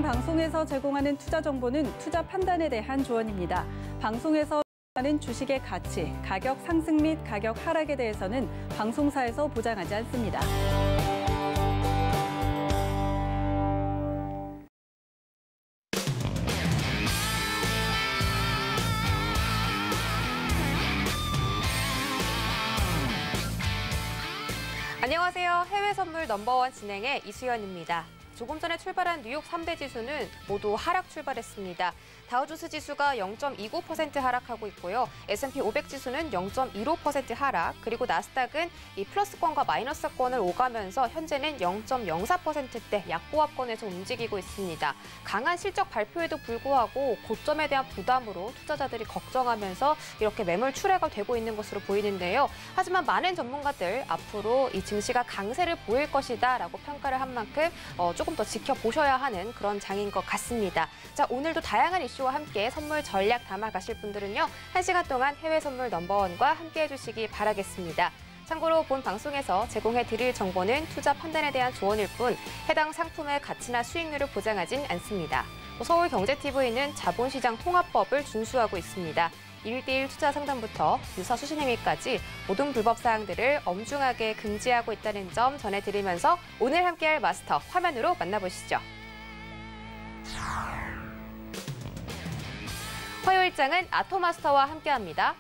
방송에서 제공하는 투자 정보는 투자 판단에 대한 조언입니다. 방송에서 하는 주식의 가치, 가격 상승 및 가격 하락에 대해서는 방송사에서 보장하지 않습니다. 안녕하세요. 해외 선물 넘버원 진행의 이수연입니다. 조금 전에 출발한 뉴욕 3대 지수는 모두 하락 출발했습니다. 다우존스 지수가 0.29% 하락하고 있고요. S&P 500 지수는 0.15% 하락, 그리고 나스닥은 이 플러스권과 마이너스권을 오가면서 현재는 0.04%대 약보합권에서 움직이고 있습니다. 강한 실적 발표에도 불구하고 고점에 대한 부담으로 투자자들이 걱정하면서 이렇게 매물 출회가 되고 있는 것으로 보이는데요. 하지만 많은 전문가들 앞으로 이 증시가 강세를 보일 것이다라고 평가를 한 만큼 조금 더 지켜보셔야 하는 그런 장인 것 같습니다. 자, 오늘도 다양한 이슈와 함께 선물 전략 담아가실 분들은요. 1시간 동안 해외 선물 넘버원과 함께 해주시기 바라겠습니다. 참고로 본 방송에서 제공해드릴 정보는 투자 판단에 대한 조언일 뿐 해당 상품의 가치나 수익률을 보장하진 않습니다. 서울경제TV는 자본시장 통합법을 준수하고 있습니다. 1대1 투자 상담부터 유사 수신 행위까지 모든 불법 사항들을 엄중하게 금지하고 있다는 점 전해드리면서 오늘 함께할 마스터 화면으로 만나보시죠. 화요일장은 아토마스터와 함께합니다.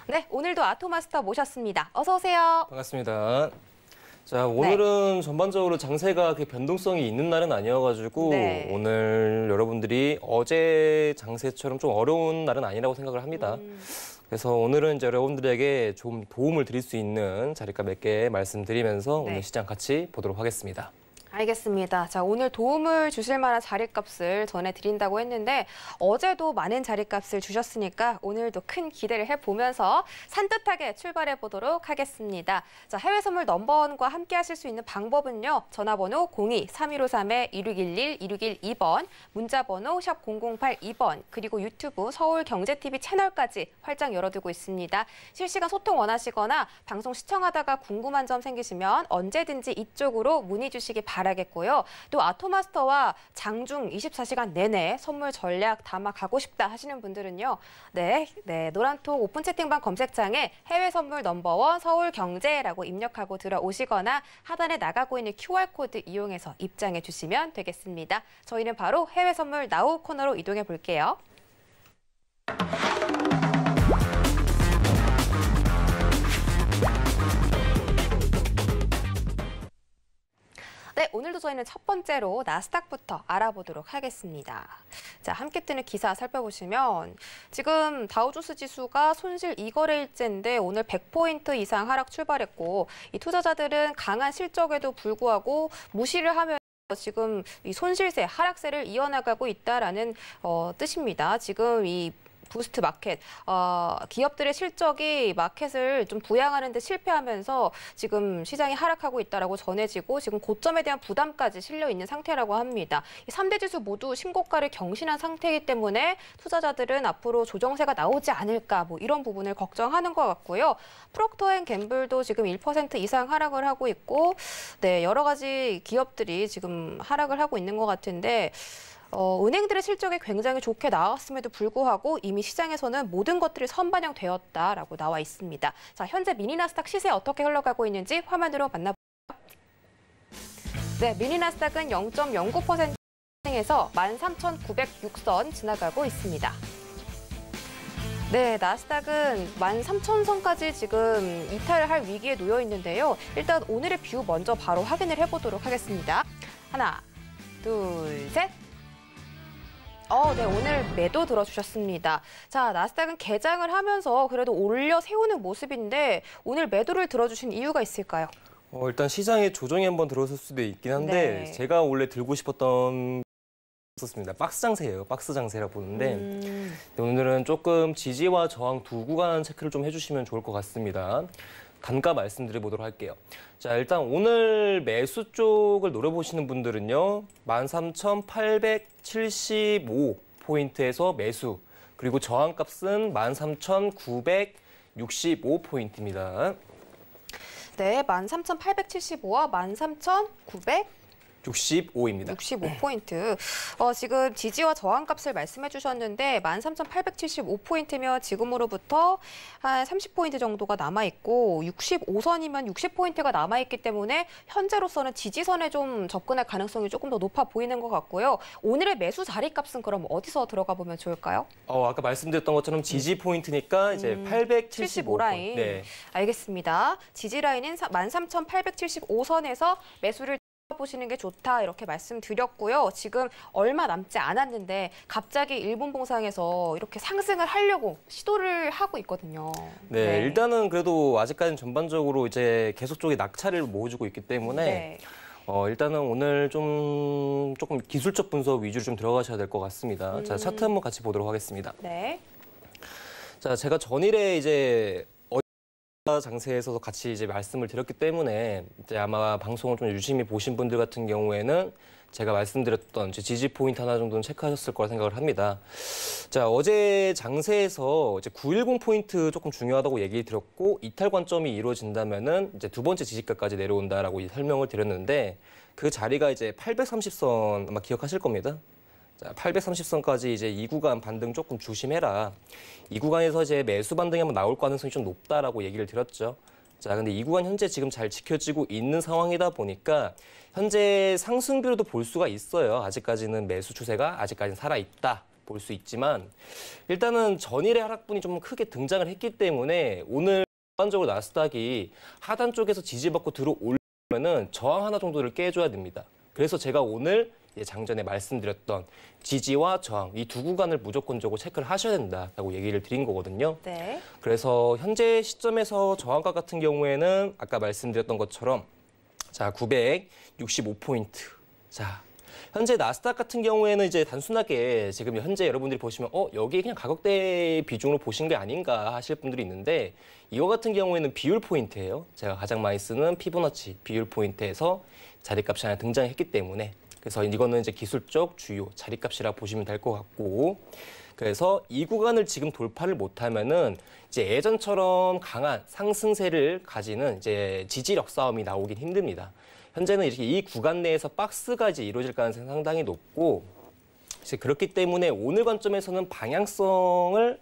네, 오늘도 아토마스터 모셨습니다. 어서 오세요. 반갑습니다. 자, 오늘은 전반적으로 장세가 그렇게 변동성이 있는 날은 아니어가지고 오늘 여러분들이 어제 장세처럼 좀 어려운 날은 아니라고 생각을 합니다. 그래서 오늘은 이제 여러분들에게 좀 도움을 드릴 수 있는 자리가 몇 개 말씀드리면서 오늘 시장 같이 보도록 하겠습니다. 알겠습니다. 자, 오늘 도움을 주실 만한 자리값을 전해드린다고 했는데 어제도 많은 자리값을 주셨으니까 오늘도 큰 기대를 해보면서 산뜻하게 출발해 보도록 하겠습니다. 자, 해외 선물 넘버원과 함께 하실 수 있는 방법은요. 전화번호 02-3153-2611-2612번, 문자번호 샵 0082번, 그리고 유튜브 서울경제TV 채널까지 활짝 열어두고 있습니다. 실시간 소통 원하시거나 방송 시청하다가 궁금한 점 생기시면 언제든지 이쪽으로 문의 주시기 바랍니다. 바라겠고요. 또 아토마스터와 장중 24시간 내내 선물 전략 담아가고 싶다 하시는 분들은요. 노란톡 오픈 채팅방 검색창에 해외 선물 넘버원 서울경제라고 입력하고 들어오시거나 하단에 나가고 있는 QR코드 이용해서 입장해 주시면 되겠습니다. 저희는 바로 해외 선물 나우 코너로 이동해 볼게요. 네, 오늘도 저희는 첫 번째로 나스닥부터 알아보도록 하겠습니다. 자, 함께 뜨는 기사 살펴보시면 지금 다우존스 지수가 손실 2거래일째인데 오늘 100포인트 이상 하락 출발했고 이 투자자들은 강한 실적에도 불구하고 무시를 하면 지금 이 손실세, 하락세를 이어나가고 있다라는 뜻입니다. 지금 이 부스트 마켓, 기업들의 실적이 마켓을 좀 부양하는 데 실패하면서 지금 시장이 하락하고 있다라고 전해지고 지금 고점에 대한 부담까지 실려 있는 상태라고 합니다. 이 3대 지수 모두 신고가를 경신한 상태이기 때문에 투자자들은 앞으로 조정세가 나오지 않을까 뭐 이런 부분을 걱정하는 것 같고요. 프록터앤갬블도 지금 1% 이상 하락을 하고 있고 여러 가지 기업들이 지금 하락을 하고 있는 것 같은데 은행들의 실적이 굉장히 좋게 나왔음에도 불구하고 이미 시장에서는 모든 것들이 선반영되었다라고 나와 있습니다. 자, 현재 미니나스닥 시세 어떻게 흘러가고 있는지 화면으로 만나볼게요. 네, 미니나스닥은 0.09% 상승해서 13,906선 지나가고 있습니다. 네, 나스닥은 13,000선까지 지금 이탈할 위기에 놓여 있는데요. 일단 오늘의 뷰 먼저 바로 확인을 해보도록 하겠습니다. 하나, 둘, 셋. 네, 오늘 매도 들어주셨습니다. 자, 나스닥은 개장을 하면서 그래도 올려 세우는 모습인데 오늘 매도를 들어주신 이유가 있을까요? 일단 시장에 조정이 한번 들어설 수도 있긴 한데 제가 원래 들고 싶었던 습니다. 박스 장세예요. 박스 장세라 보는데 오늘은 조금 지지와 저항 두 구간 체크를 좀 해주시면 좋을 것 같습니다. 단가 말씀드려보도록 할게요. 자, 일단 오늘 매수 쪽을 노려보시는 분들은요. 13,875포인트에서 매수, 그리고 저항값은 13,965포인트입니다. 네, 13,875와 13,965 65입니다. 65포인트. 지금 지지와 저항값을 말씀해 주셨는데 13,875포인트면 지금으로부터 한 30포인트 정도가 남아있고 65선이면 60포인트가 남아있기 때문에 현재로서는 지지선에 좀 접근할 가능성이 조금 더 높아 보이는 것 같고요. 오늘의 매수 자리값은 그럼 어디서 들어가 보면 좋을까요? 아까 말씀드렸던 것처럼 지지 포인트니까 이제 875 라인. 네. 알겠습니다. 지지 라인은 13,875선에서 매수를 보시는 게 좋다 이렇게 말씀드렸고요. 지금 얼마 남지 않았는데 갑자기 일본 봉상에서 이렇게 상승을 하려고 시도를 하고 있거든요. 네, 일단은 그래도 아직까지는 전반적으로 이제 계속적인 낙차를 보여주고 있기 때문에 일단은 오늘 조금 기술적 분석 위주로 좀 들어가셔야 될 것 같습니다. 자, 차트 한번 같이 보도록 하겠습니다. 네. 자, 제가 전일에 이제 장세에서도 같이 이제 말씀을 드렸기 때문에 이제 아마 방송을 좀 유심히 보신 분들 같은 경우에는 제가 말씀드렸던 지지 포인트 하나 정도는 체크하셨을 거라 생각을 합니다. 자, 어제 장세에서 이제 910 포인트 조금 중요하다고 얘기 드렸고 이탈 관점이 이루어진다면은 이제 두 번째 지지가까지 내려온다라고 설명을 드렸는데 그 자리가 이제 830선 아마 기억하실 겁니다. 830선까지 이제 이 구간 반등 조금 조심해라. 이 구간에서 이제 매수 반등이 한번 나올 가능성이 좀 높다라고 얘기를 드렸죠. 자, 근데 이 구간 현재 지금 잘 지켜지고 있는 상황이다 보니까 현재 상승비로도 볼 수가 있어요. 아직까지는 매수 추세가 아직까지는 살아있다. 볼 수 있지만 일단은 전일의 하락분이 좀 크게 등장을 했기 때문에 오늘 전반적으로 나스닥이 하단 쪽에서 지지받고 들어오려면은 저항 하나 정도를 깨줘야 됩니다. 그래서 제가 오늘 장전에 말씀드렸던 지지와 저항 이 두 구간을 무조건적으로 체크를 하셔야 된다라고 얘기를 드린 거거든요. 네. 그래서 현재 시점에서 저항가 같은 경우에는 아까 말씀드렸던 것처럼 자 965포인트. 자 현재 나스닥 같은 경우에는 이제 단순하게 지금 현재 여러분들이 보시면 여기 그냥 가격대 비중으로 보신 게 아닌가 하실 분들이 있는데 이거 같은 경우에는 비율 포인트예요. 제가 가장 많이 쓰는 피보나치 비율 포인트에서 자리값이 하나 등장했기 때문에 그래서 이거는 이제 기술적 주요 자리값이라 보시면 될 것 같고 그래서 이 구간을 지금 돌파를 못하면은 이제 예전처럼 강한 상승세를 가지는 이제 지지력 싸움이 나오긴 힘듭니다. 현재는 이렇게 이 구간 내에서 박스가 이제 이루어질 가능성이 상당히 높고 이제 그렇기 때문에 오늘 관점에서는 방향성을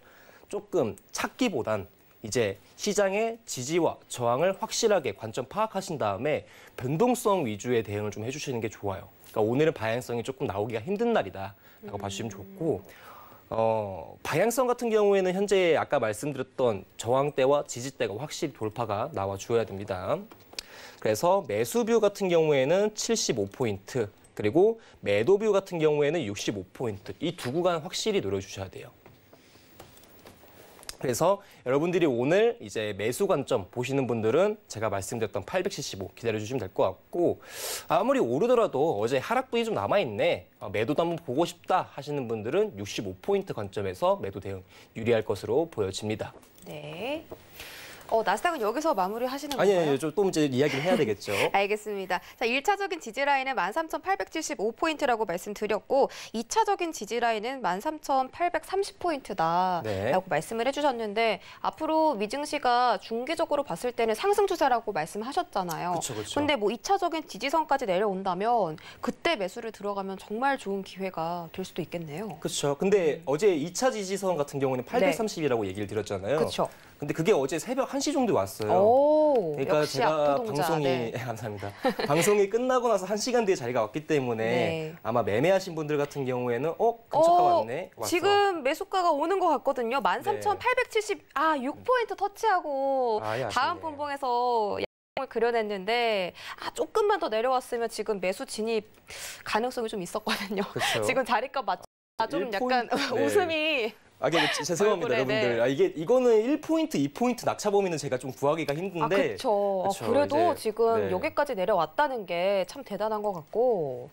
조금 찾기보단 이제 시장의 지지와 저항을 확실하게 관점 파악하신 다음에 변동성 위주의 대응을 좀 해주시는 게 좋아요. 그러니까 오늘은 방향성이 조금 나오기가 힘든 날이다라고 봐주시면 좋고 방향성 같은 경우에는 현재 아까 말씀드렸던 저항대와 지지대가 확실히 돌파가 나와줘야 됩니다. 그래서 매수뷰 같은 경우에는 75포인트 그리고 매도뷰 같은 경우에는 65포인트 이 두 구간 확실히 노려주셔야 돼요. 그래서 여러분들이 오늘 이제 매수 관점 보시는 분들은 제가 말씀드렸던 875 기다려주시면 될 것 같고 아무리 오르더라도 어제 하락분이 좀 남아있네. 매도도 한번 보고 싶다 하시는 분들은 65포인트 관점에서 매도 대응 유리할 것으로 보여집니다. 네. 나스닥은 여기서 마무리하시는 건가요? 아니요. 좀 이제 이야기를 해야 되겠죠. 알겠습니다. 자, 1차적인 지지 라인은 13,875포인트라고 말씀드렸고 2차적인 지지 라인은 13,830포인트다라고 네. 말씀을 해주셨는데 앞으로 미증시가 중기적으로 봤을 때는 상승 추세라고 말씀하셨잖아요. 그렇죠. 근데 뭐 2차적인 지지선까지 내려온다면 그때 매수를 들어가면 정말 좋은 기회가 될 수도 있겠네요. 그렇죠. 근데 어제 2차 지지선 같은 경우는 830이라고 얘기를 드렸잖아요. 그렇죠. 근데 그게 어제 새벽 1시 정도에 왔어요. 그러니까 역시 제가 압도동자. 방송이 네. 감사합니다. 방송이 끝나고 나서 1시간 뒤에 자리가 왔기 때문에 네. 아마 매매하신 분들 같은 경우에는 근처가 왔네. 왔어. 지금 매수가가 오는 것 같거든요. 13,876포인트 터치하고 다음 분봉에서 양봉을 그려냈는데 조금만 더 내려왔으면 지금 매수 진입 가능성이 좀 있었거든요. 그쵸. 지금 자리값 맞춰 좀 약간 네. 웃음이 죄송합니다, 여러분들. 이거는 1포인트, 2포인트 낙차 범위는 제가 좀 구하기가 힘든데. 그렇죠. 그래도 지금 여기까지 내려왔다는 게 참 대단한 것 같고.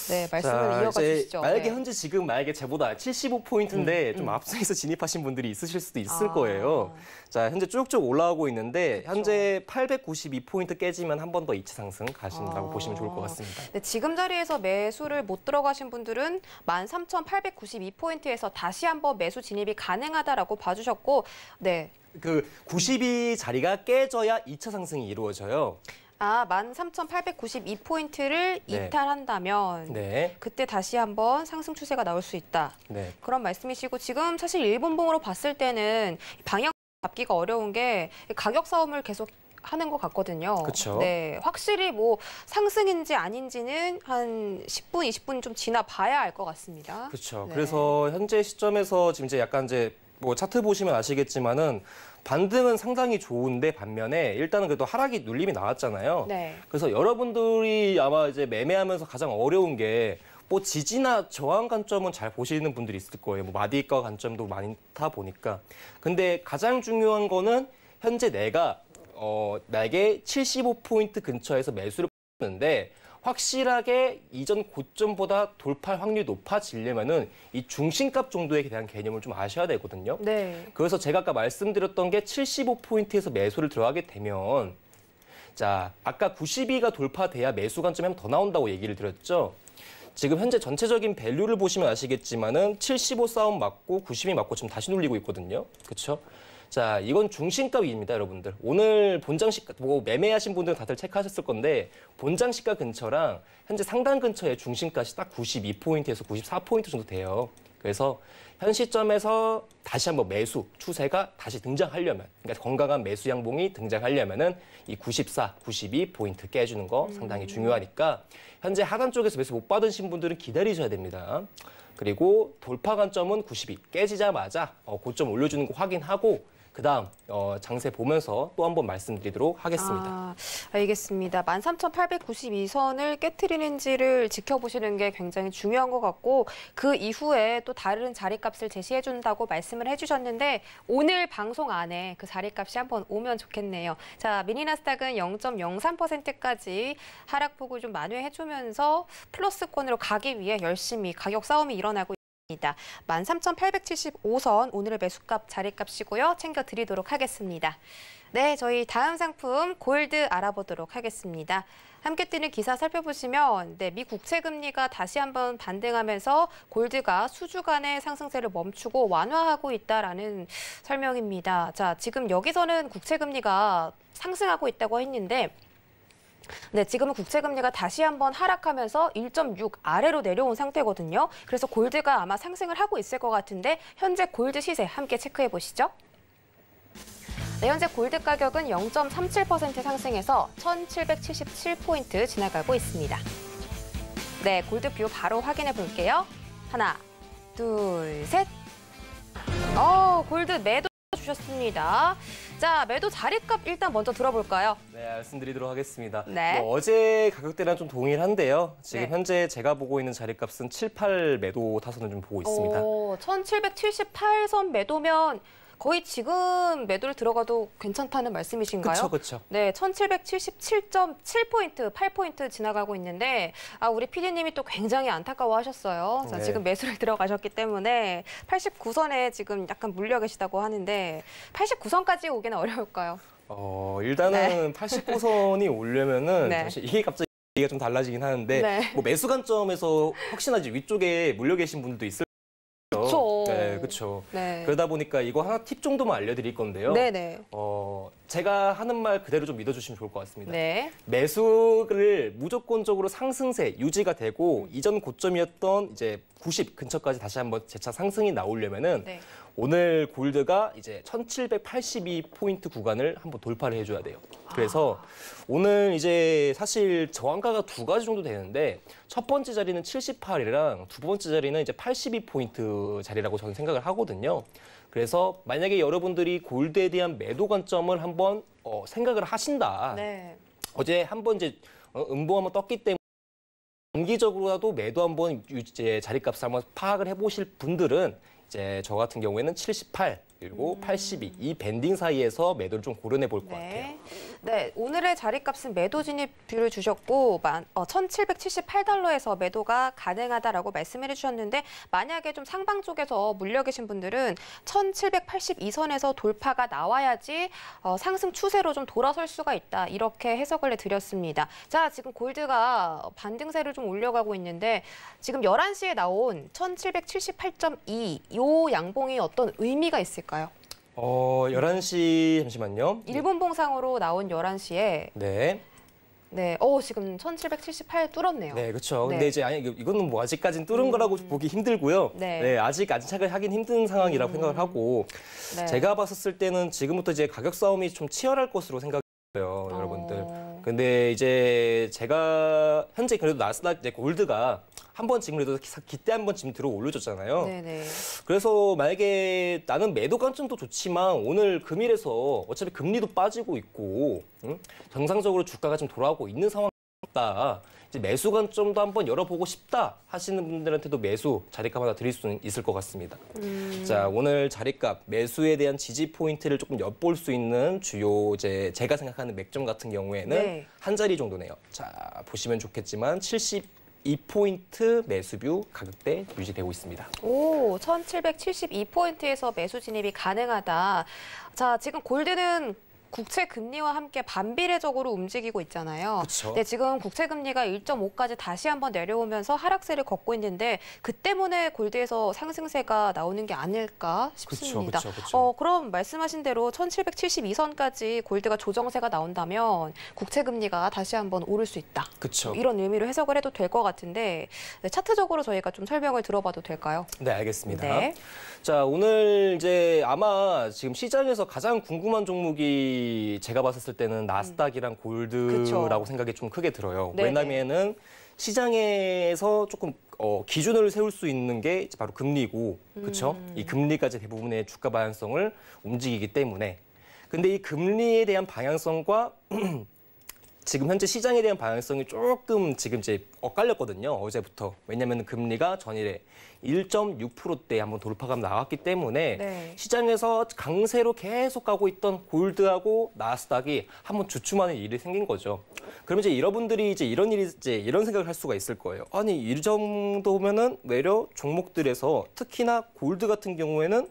네, 말씀을 이어가 주시죠. 만약에 현재 지금 제보다 75포인트인데 좀 앞서서 진입하신 분들이 있으실 수도 있을 거예요. 자, 현재 쭉쭉 올라오고 있는데 현재 892포인트 깨지면 한 번 더 2차 상승 가신다고 보시면 좋을 것 같습니다. 네, 지금 자리에서 매수를 못 들어가신 분들은 13,892포인트에서 다시 한번 매수 진입이 가능하다라고 봐주셨고, 네. 그 92 자리가 깨져야 2차 상승이 이루어져요. 아, 13,892포인트를 이탈한다면 그때 다시 한번 상승 추세가 나올 수 있다. 그런 말씀이시고 지금 사실 일본봉으로 봤을 때는 방향 잡기가 어려운 게 가격 싸움을 계속 하는 것 같거든요. 그렇죠. 네, 확실히 뭐 상승인지 아닌지는 한 10분, 20분 좀 지나 봐야 알 것 같습니다. 그렇죠. 그래서 현재 시점에서 지금 이제 약간 이제 뭐 차트 보시면 아시겠지만은 반등은 상당히 좋은데 반면에 일단은 그래도 하락이 눌림이 나왔잖아요. 그래서 여러분들이 아마 이제 매매하면서 가장 어려운 게 뭐 지지나 저항 관점은 잘 보시는 분들이 있을 거예요. 뭐 마디가 관점도 많다 보니까. 근데 가장 중요한 거는 현재 내가 나에게 75포인트 근처에서 매수를 했는데 확실하게 이전 고점보다 돌파할 확률이 높아지려면은 이 중심값 정도에 대한 개념을 좀 아셔야 되거든요. 그래서 제가 아까 말씀드렸던 게 75포인트에서 매수를 들어가게 되면 자, 아까 92가 돌파돼야 매수 관점이 한 번 더 나온다고 얘기를 드렸죠. 지금 현재 전체적인 밸류를 보시면 아시겠지만은 75 싸움 맞고 90이 맞고 지금 다시 눌리고 있거든요. 그렇죠? 자, 이건 중심값입니다, 여러분들. 오늘 본장시가, 뭐 매매하신 분들은 다들 체크하셨을 건데 본장시가 근처랑 현재 상단 근처의 중심값이 딱 92포인트에서 94포인트 정도 돼요. 그래서 현 시점에서 다시 한번 매수 추세가 다시 등장하려면, 그러니까 건강한 매수 양봉이 등장하려면은 이 94, 92포인트 깨주는 거 상당히 중요하니까 현재 하단 쪽에서 매수 못 받으신 분들은 기다리셔야 됩니다. 그리고 돌파 관점은 92 깨지자마자 고점 올려주는 거 확인하고 그다음 장세 보면서 또 한번 말씀드리도록 하겠습니다. 알겠습니다. 13,892선을 깨트리는지를 지켜보시는 게 굉장히 중요한 것 같고 그 이후에 또 다른 자리값을 제시해준다고 말씀을 해주셨는데 오늘 방송 안에 그 자리값이 한번 오면 좋겠네요. 자, 미니나스닥은 0.03%까지 하락폭을 좀 만회해주면서 플러스권으로 가기 위해 열심히 가격 싸움이 일어나고 있습니다. 13,875선 오늘의 매수값 자리값이고요. 챙겨드리도록 하겠습니다. 네, 저희 다음 상품 골드 알아보도록 하겠습니다. 함께 뜨는 기사 살펴보시면 미 국채 금리가 다시 한번 반등하면서 골드가 수주간의 상승세를 멈추고 완화하고 있다라는 설명입니다. 자, 지금 여기서는 국채 금리가 상승하고 있다고 했는데 지금은 국채금리가 다시 한번 하락하면서 1.6 아래로 내려온 상태거든요. 그래서 골드가 아마 상승을 하고 있을 것 같은데 현재 골드 시세 함께 체크해 보시죠. 네, 현재 골드 가격은 0.37% 상승해서 1,777포인트 지나가고 있습니다. 네, 골드 뷰 바로 확인해 볼게요. 하나, 둘, 셋. 골드 매도 주셨습니다. 자, 매도 자리값 일단 먼저 들어볼까요? 네, 말씀드리도록 하겠습니다. 네. 어제 가격대랑 좀 동일한데요. 지금 현재 제가 보고 있는 자리값은 7, 8 매도 타선을 좀 보고 있습니다. 1778선 매도면 거의 지금 매도를 들어가도 괜찮다는 말씀이신가요? 그렇죠. 네, 1777.7포인트, 8포인트 지나가고 있는데 우리 PD님이 또 굉장히 안타까워하셨어요. 자, 지금 매수를 들어가셨기 때문에 89선에 지금 약간 물려 계시다고 하는데 89선까지 오기는 어려울까요? 일단은 89선이 오려면은 사실 이게 갑자기 얘기가 좀 달라지긴 하는데 뭐 매수 관점에서 혹시나 이제 위쪽에 물려 계신 분들도 있을 그렇죠. 네, 그렇죠. 그러다 보니까 이거 하나 팁 정도만 알려드릴 건데요. 제가 하는 말 그대로 좀 믿어주시면 좋을 것 같습니다. 매수를 무조건적으로 상승세 유지가 되고 이전 고점이었던 이제 90 근처까지 다시 한번 재차 상승이 나오려면은 오늘 골드가 이제 1782포인트 구간을 한번 돌파를 해줘야 돼요. 그래서 오늘 이제 사실 저항가가 두 가지 정도 되는데 첫 번째 자리는 78이랑 두 번째 자리는 이제 82포인트 자리라고 저는 생각을 하거든요. 그래서 만약에 여러분들이 골드에 대한 매도 관점을 한번 생각을 하신다. 어제 한번 이제 음보 한번 떴기 때문에 단기적으로라도 매도 한번 이제 자리값을 한번 파악을 해보실 분들은 이제 저 같은 경우에는 78 그리고 82 이 밴딩 사이에서 매도를 좀 고려해 볼 것 같아요. 네, 오늘의 자리값은 매도 진입 뷰를 주셨고 1,778달러에서 매도가 가능하다라고 말씀을 해주셨는데 만약에 좀 상방 쪽에서 물려 계신 분들은 1,782선에서 돌파가 나와야지 상승 추세로 좀 돌아설 수가 있다. 이렇게 해석을 해드렸습니다. 자, 지금 골드가 반등세를 좀 올려가고 있는데 지금 11시에 나온 1,778.2 이 양봉이 어떤 의미가 있을까요? 11시 잠시만요. 일본 봉상으로 나온 11시에 네, 지금 1778 뚫었네요. 네, 그렇죠. 네. 근데 이제 이거는 뭐 아직까지는 뚫은 거라고 보기 힘들고요. 네. 네, 아직 안착을 하긴 힘든 상황이라고 생각을 하고 네. 제가 봤었을 때는 지금부터 이제 가격 싸움이 좀 치열할 것으로 생각해요, 여러분들. 근데 이제 제가 현재 그래도 나스닥 이제 골드가 한번 지금 그래도 기대 한번 지금 들어 올려줬잖아요. 네네. 그래서 만약에 나는 매도 관점도 좋지만 오늘 금일에서 어차피 금리도 빠지고 있고 정상적으로 주가가 좀 돌아오고 있는 상황이다. 이제 매수 관점도 한번 열어보고 싶다 하시는 분들한테도 매수 자리값 하나 드릴 수 있을 것 같습니다. 자, 오늘 자리값 매수에 대한 지지 포인트를 조금 엿볼 수 있는 주요 제가 생각하는 맥점 같은 경우에는 네. 한 자리 정도네요. 자, 보시면 좋겠지만 72포인트 매수뷰 가격대 유지되고 있습니다. 오, 1772포인트에서 매수 진입이 가능하다. 자, 지금 골드는 국채 금리와 함께 반비례적으로 움직이고 있잖아요. 그쵸. 네, 지금 국채 금리가 1.5까지 다시 한번 내려오면서 하락세를 걷고 있는데 그 때문에 골드에서 상승세가 나오는 게 아닐까 싶습니다. 그쵸. 그럼 말씀하신 대로 1772선까지 골드가 조정세가 나온다면 국채 금리가 다시 한번 오를 수 있다. 그렇죠. 이런 의미로 해석을 해도 될 것 같은데 네, 차트적으로 저희가 좀 설명을 들어봐도 될까요? 네, 알겠습니다. 네. 자, 오늘 이제 아마 지금 시장에서 가장 궁금한 종목이 제가 봤을 때는 나스닥이랑 골드라고 생각이 좀 크게 들어요. 네네. 왜냐면은 시장에서 조금 기준을 세울 수 있는 게 이제 바로 금리고, 그렇죠? 이 금리까지 대부분의 주가 방향성을 움직이기 때문에. 근데 이 금리에 대한 방향성과 지금 현재 시장에 대한 방향성이 조금 지금 이제 엇갈렸거든요. 어제부터. 왜냐하면 금리가 전일에 1.6%대 한번 돌파가 나왔기 때문에 네. 시장에서 강세로 계속 가고 있던 골드하고 나스닥이 한번 주춤하는 일이 생긴 거죠. 그러면 이제 여러분들이 이런 생각을 할 수가 있을 거예요. 아니, 이 정도면은 외려 종목들에서 특히나 골드 같은 경우에는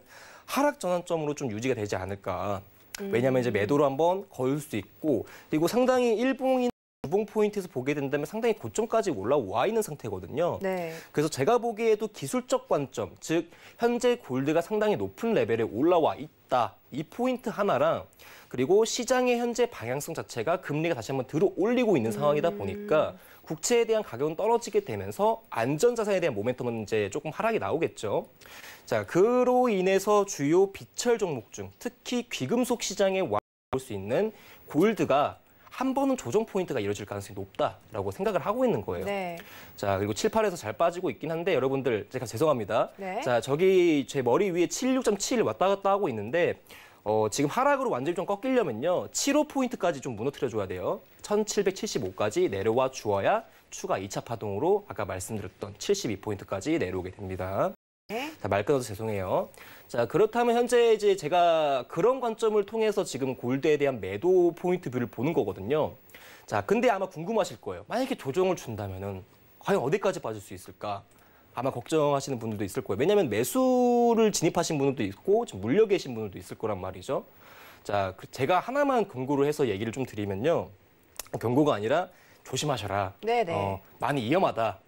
하락 전환점으로 좀 유지가 되지 않을까. 왜냐하면 이제 매도로 한번 걸 수 있고, 그리고 상당히 일봉인 주봉 포인트에서 보게 된다면 상당히 고점까지 올라와 있는 상태거든요. 네. 그래서 제가 보기에도 기술적 관점, 즉 현재 골드가 상당히 높은 레벨에 올라와 있다. 이 포인트 하나랑 그리고 시장의 현재 방향성 자체가 금리가 다시 한번 들어 올리고 있는 상황이다 보니까 국채에 대한 가격은 떨어지게 되면서 안전자산에 대한 모멘텀은 이제 조금 하락이 나오겠죠. 자, 그로 인해서 주요 비철 종목 중 특히 귀금속 시장에 올 수 있는 골드가 한 번은 조정 포인트가 이루어질 가능성이 높다라고 생각을 하고 있는 거예요. 네. 자, 그리고 7, 8에서 잘 빠지고 있긴 한데 여러분들 제가 죄송합니다. 네. 자, 저기 제 머리 위에 76.7 왔다 갔다 하고 있는데 지금 하락으로 완전히 좀 꺾이려면요. 75포인트까지 좀 무너뜨려줘야 돼요. 1775까지 내려와 주어야 추가 2차 파동으로 아까 말씀드렸던 72포인트까지 내려오게 됩니다. 네. 자, 말 끊어서 죄송해요. 자, 그렇다면 현재 이제 제가 그런 관점을 통해서 지금 골드에 대한 매도 포인트 뷰를 보는 거거든요. 자, 근데 아마 궁금하실 거예요. 만약에 조정을 준다면은 과연 어디까지 빠질 수 있을까? 아마 걱정하시는 분들도 있을 거예요. 왜냐하면 매수를 진입하신 분들도 있고 지금 물려 계신 분들도 있을 거란 말이죠. 자, 제가 하나만 경고를 해서 얘기를 좀 드리면요. 경고가 아니라 조심하셔라. 네네. 많이 위험하다.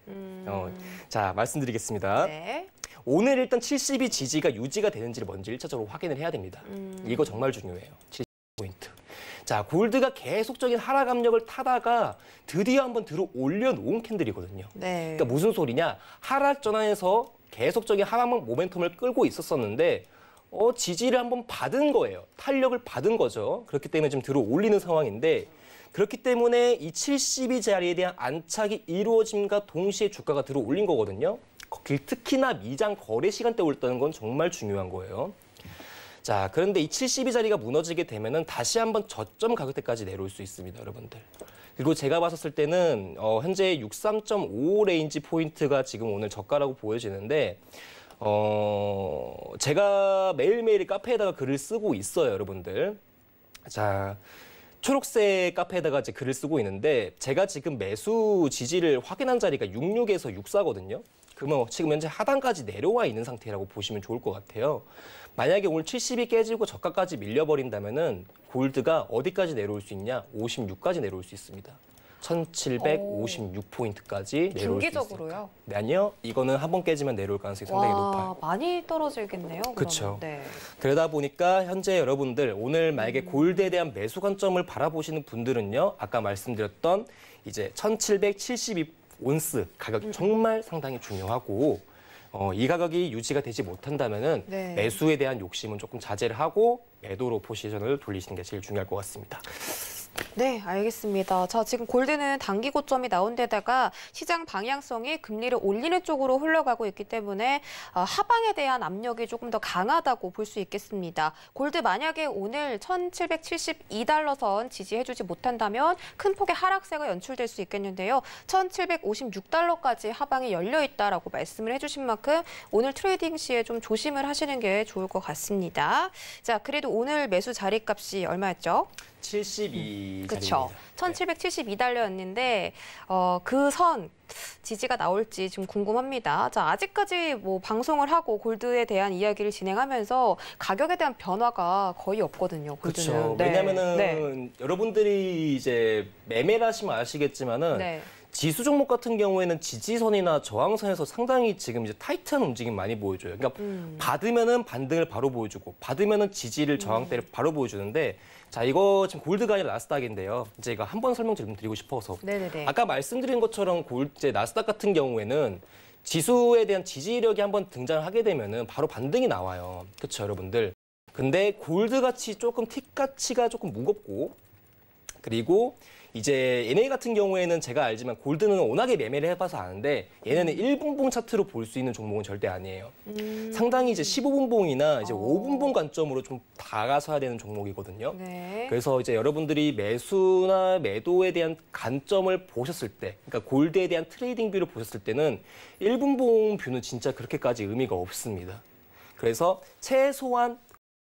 자, 말씀드리겠습니다. 네. 오늘 일단 70이 지지가 유지가 되는지를 먼저 1차적으로 확인을 해야 됩니다. 이거 정말 중요해요. 70포인트. 자, 골드가 계속적인 하락 압력을 타다가 드디어 한번 들어 올려놓은 캔들이거든요. 네. 그러니까 무슨 소리냐? 하락 전환에서 계속적인 하락 모멘텀을 끌고 있었었는데 지지를 한번 받은 거예요. 탄력을 받은 거죠. 그렇기 때문에 지금 들어 올리는 상황인데 그렇기 때문에 이 72 자리에 대한 안착이 이루어짐과 동시에 주가가 들어 올린 거거든요. 특히나 미장 거래 시간대 올렸다는 건 정말 중요한 거예요. 자, 그런데 이 72 자리가 무너지게 되면은 다시 한번 저점 가격대까지 내려올 수 있습니다, 여러분들. 그리고 제가 봤었을 때는 현재 63.55 레인지 포인트가 지금 오늘 저가라고 보여지는데 제가 매일매일 카페에다가 글을 쓰고 있어요, 여러분들. 자, 초록색 카페에다가 이제 글을 쓰고 있는데 제가 지금 매수 지지를 확인한 자리가 66에서 64거든요. 그러면 지금 현재 하단까지 내려와 있는 상태라고 보시면 좋을 것 같아요. 만약에 오늘 70이 깨지고 저가까지 밀려버린다면은 골드가 어디까지 내려올 수 있냐? 56까지 내려올 수 있습니다. 1,756포인트까지 내려올 수 있습니다. 중기적으로요? 네, 아니요. 이거는 한 번 깨지면 내려올 가능성이 상당히 높아요. 많이 떨어지겠네요. 그렇죠. 네. 그러다 보니까 현재 여러분들 오늘 만약에 골드에 대한 매수 관점을 바라보시는 분들은요. 아까 말씀드렸던 이제 1,772온스 가격이 정말 상당히 중요하고 이 가격이 유지가 되지 못한다면은 네. 매수에 대한 욕심은 조금 자제를 하고 매도로 포지션을 돌리시는 게 제일 중요할 것 같습니다. 네, 알겠습니다. 자, 지금 골드는 단기 고점이 나온 데다가 시장 방향성이 금리를 올리는 쪽으로 흘러가고 있기 때문에 하방에 대한 압력이 조금 더 강하다고 볼 수 있겠습니다. 골드 만약에 오늘 1,772달러 선 지지해주지 못한다면 큰 폭의 하락세가 연출될 수 있겠는데요. 1,756달러까지 하방이 열려 있다라고 말씀을 해주신 만큼 오늘 트레이딩 시에 좀 조심을 하시는 게 좋을 것 같습니다. 자, 그래도 오늘 매수 자리값이 얼마였죠? 72 그렇죠. 자리입니다. 1,772달러였는데 그 선 지지가 나올지 좀 궁금합니다. 자, 아직까지 뭐 방송을 하고 골드에 대한 이야기를 진행하면서 가격에 대한 변화가 거의 없거든요. 골드는. 그렇죠. 네. 왜냐하면은 네. 여러분들이 이제 매매를 하시면 아시겠지만은 네. 지수 종목 같은 경우에는 지지선이나 저항선에서 상당히 지금 이제 타이트한 움직임 많이 보여줘요. 그러니까 받으면은 반등을 바로 보여주고 받으면은 지지를 저항대를 바로 보여주는데 자 이거 지금 골드가 아니라 나스닥인데요. 이제 이거 한번 설명 좀 드리고 싶어서 네네네. 아까 말씀드린 것처럼 이제 나스닥 같은 경우에는 지수에 대한 지지력이 한번 등장을 하게 되면은 바로 반등이 나와요. 그렇죠, 여러분들. 근데 골드 같이 조금 틱 가치가 조금 무겁고 그리고 이제 얘네 같은 경우에는 제가 알지만 골드는 워낙에 매매를 해봐서 아는데 얘네는 1분봉 차트로 볼 수 있는 종목은 절대 아니에요. 상당히 이제 15분봉이나 이제 5분봉 관점으로 좀 다가서야 되는 종목이거든요. 네. 그래서 이제 여러분들이 매수나 매도에 대한 관점을 보셨을 때, 그러니까 골드에 대한 트레이딩 뷰를 보셨을 때는 1분봉 뷰는 진짜 그렇게까지 의미가 없습니다. 그래서 최소한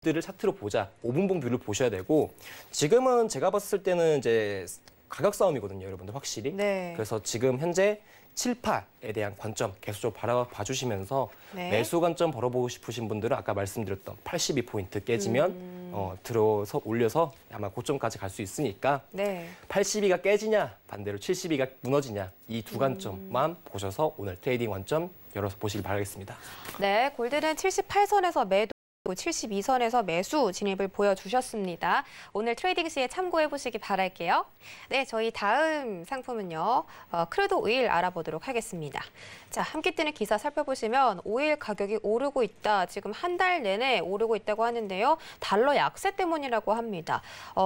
를 차트로 보자. 5분봉 뷰를 보셔야 되고 지금은 제가 봤을 때는 이제 가격 싸움이거든요, 여러분들 확실히. 네. 그래서 지금 현재 7, 8에 대한 관점 계속적으로 바라봐 주시면서 네. 매수 관점 벌어보고 싶으신 분들은 아까 말씀드렸던 82포인트 깨지면 들어서 올려서 아마 고점까지 갈 수 있으니까 네. 82가 깨지냐 반대로 72가 무너지냐 이 두 관점만 보셔서 오늘 트레이딩 관점 열어서 보시길 바라겠습니다. 네, 골드는 78선에서 매도 72선에서 매수 진입을 보여주셨습니다. 오늘 트레이딩 시에 참고해 보시기 바랄게요. 네, 저희 다음 상품은요. 크루드 오일 알아보도록 하겠습니다. 자, 함께 뜨는 기사 살펴보시면 오일 가격이 오르고 있다. 지금 한 달 내내 오르고 있다고 하는데요. 달러 약세 때문이라고 합니다.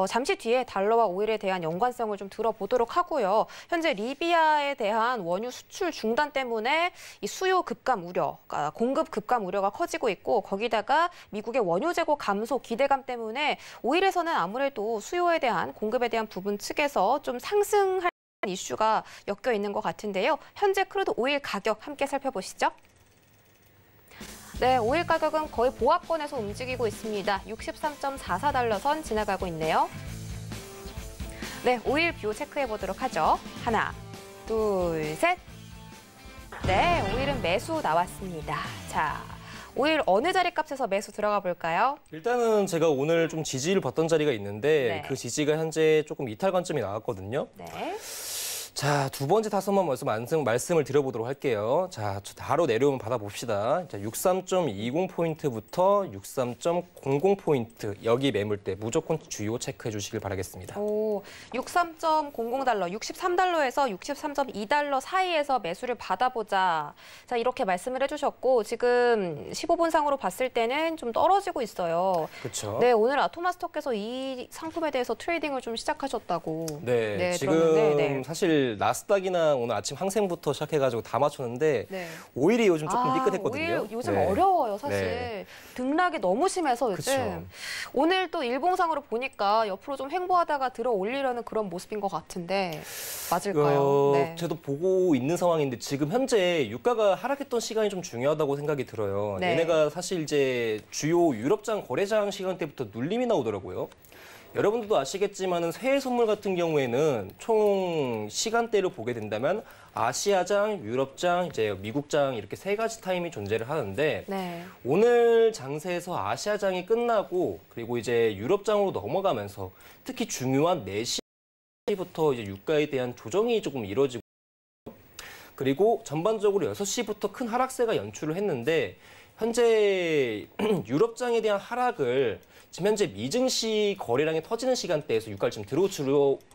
잠시 뒤에 달러와 오일에 대한 연관성을 좀 들어보도록 하고요. 현재 리비아에 대한 원유 수출 중단 때문에 이 수요 급감 우려, 공급 급감 우려가 커지고 있고 거기다가 미국의 원유 재고 감소 기대감 때문에 오일에서는 아무래도 수요에 대한 공급에 대한 부분 측에서 좀 상승할 이슈가 엮여 있는 것 같은데요. 현재 크루드 오일 가격 함께 살펴보시죠. 네, 오일 가격은 거의 보합권에서 움직이고 있습니다. 63.44달러 선 지나가고 있네요. 네, 오일 뷰 체크해 보도록 하죠. 하나, 둘, 셋. 네, 오일은 매수 나왔습니다. 자, 오일 어느 자리 값에서 매수 들어가 볼까요? 일단은 제가 오늘 좀 지지를 봤던 자리가 있는데 네. 그 지지가 현재 조금 이탈 관점이 나왔거든요. 네. 자, 두 번째 다섯만 말씀을 드려보도록 할게요. 자, 바로 내려오면 받아봅시다. 자, 63.20포인트부터 63.00포인트 여기 매물대 무조건 주요 체크해 주시길 바라겠습니다. 오, 63.00달러, 63달러에서 63.2달러 사이에서 매수를 받아보자. 자, 이렇게 말씀을 해주셨고 지금 15분상으로 봤을 때는 좀 떨어지고 있어요. 그렇죠. 네, 오늘 아토마스터께서 이 상품에 대해서 트레이딩을 좀 시작하셨다고. 네, 지금 들었는데, 네. 사실 나스닥이나 오늘 아침 항생부터 시작해가지고 다 맞췄는데 네. 오일이 요즘 조금 삐끗했거든요. 오일 요즘 네. 어려워요, 사실. 네. 등락이 너무 심해서 요즘. 그쵸. 오늘 또 일봉상으로 보니까 옆으로 좀 횡보하다가 들어 올리려는 그런 모습인 것 같은데 맞을까요? 네. 저도 보고 있는 상황인데 지금 현재 유가가 하락했던 시간이 좀 중요하다고 생각이 들어요. 네. 얘네가 사실 이제 주요 유럽장 거래장 시간대부터 눌림이 나오더라고요. 여러분들도 아시겠지만은 새해 선물 같은 경우에는 총 시간대를 보게 된다면 아시아장, 유럽장, 이제 미국장 이렇게 세 가지 타임이 존재를 하는데 네. 오늘 장세에서 아시아장이 끝나고 그리고 이제 유럽장으로 넘어가면서 특히 중요한 4시 5시부터 이제 유가에 대한 조정이 조금 이루어지고 그리고 전반적으로 6시부터 큰 하락세가 연출을 했는데 현재 유럽장에 대한 하락을 지금 현재 미증시 거래량이 터지는 시간대에서 유가를 지금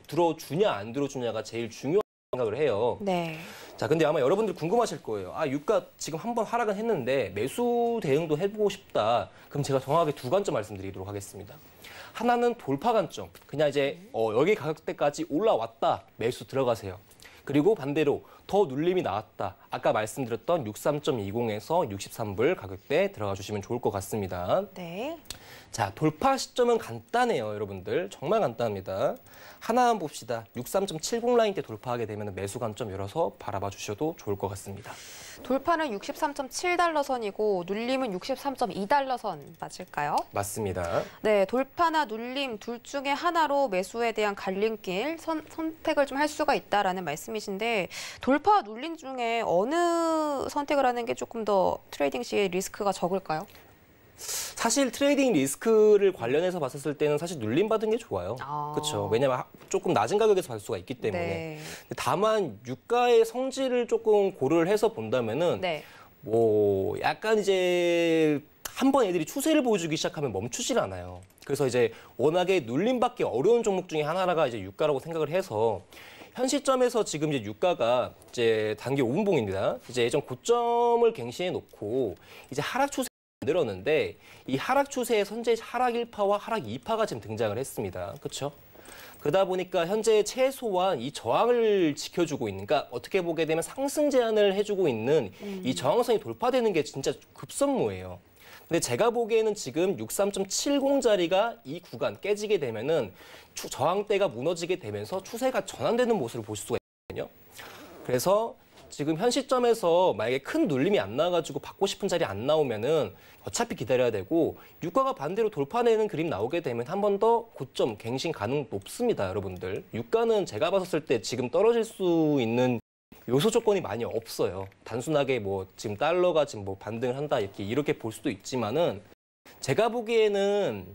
들어주냐 안 들어주냐가 제일 중요한 생각을 해요. 네. 자, 근데 아마 여러분들 궁금하실 거예요. 아, 유가 지금 한번 하락은 했는데 매수 대응도 해보고 싶다. 그럼 제가 정확하게 두 관점 말씀드리도록 하겠습니다. 하나는 돌파 관점. 그냥 이제 여기 가격대까지 올라왔다. 매수 들어가세요. 그리고 반대로 더 눌림이 나왔다. 아까 말씀드렸던 63.20에서 63불 가격대 들어가 주시면 좋을 것 같습니다. 네. 자, 돌파 시점은 간단해요, 여러분들. 정말 간단합니다. 하나만 봅시다. 63.70 라인대 돌파하게 되면 매수 관점 열어서 바라봐 주셔도 좋을 것 같습니다. 돌파는 63.7달러 선이고 눌림은 63.2달러 선 맞을까요? 맞습니다. 네, 돌파나 눌림 둘 중에 하나로 매수에 대한 갈림길 선택을 좀 할 수가 있다라는 말씀이신데 돌파와 눌림 중에 어느 선택을 하는 게 조금 더 트레이딩 시에 리스크가 적을까요? 사실 트레이딩 리스크를 관련해서 봤을 때는 사실 눌림 받은 게 좋아요. 그렇죠. 왜냐하면 조금 낮은 가격에서 받을 수가 있기 때문에. 네. 다만 유가의 성질을 조금 고려를 해서 본다면은 네. 뭐 약간 이제 한번 애들이 추세를 보여주기 시작하면 멈추질 않아요. 그래서 이제 워낙에 눌림받기 어려운 종목 중에 하나가 이제 유가라고 생각을 해서 현 시점에서 지금 이제 유가가 이제 단기 5분봉입니다. 이제 예전 고점을 갱신해 놓고 이제 하락 추세 만들었는데 이 하락 추세에 현재 하락 1파와 하락 2파가 지금 등장을 했습니다. 그렇죠? 그러다 보니까 현재 최소한 이 저항을 지켜주고 있는, 그러니까 어떻게 보게 되면 상승 제한을 해주고 있는 이 저항선이 돌파되는 게 진짜 급선무예요. 근데 제가 보기에는 지금 63.70자리가 이 구간 깨지게 되면은 저항대가 무너지게 되면서 추세가 전환되는 모습을 볼 수가 있거든요. 그래서 지금 현 시점에서 만약에 큰 눌림이 안 나와가지고 받고 싶은 자리 안 나오면은 어차피 기다려야 되고 유가가 반대로 돌파내는 그림 나오게 되면 한 번 더 고점 갱신 가능 높습니다, 여러분들. 유가는 제가 봤을 때 지금 떨어질 수 있는 요소 조건이 많이 없어요. 단순하게 뭐 지금 달러가 지금 뭐 반등을 한다 이렇게 볼 수도 있지만은 제가 보기에는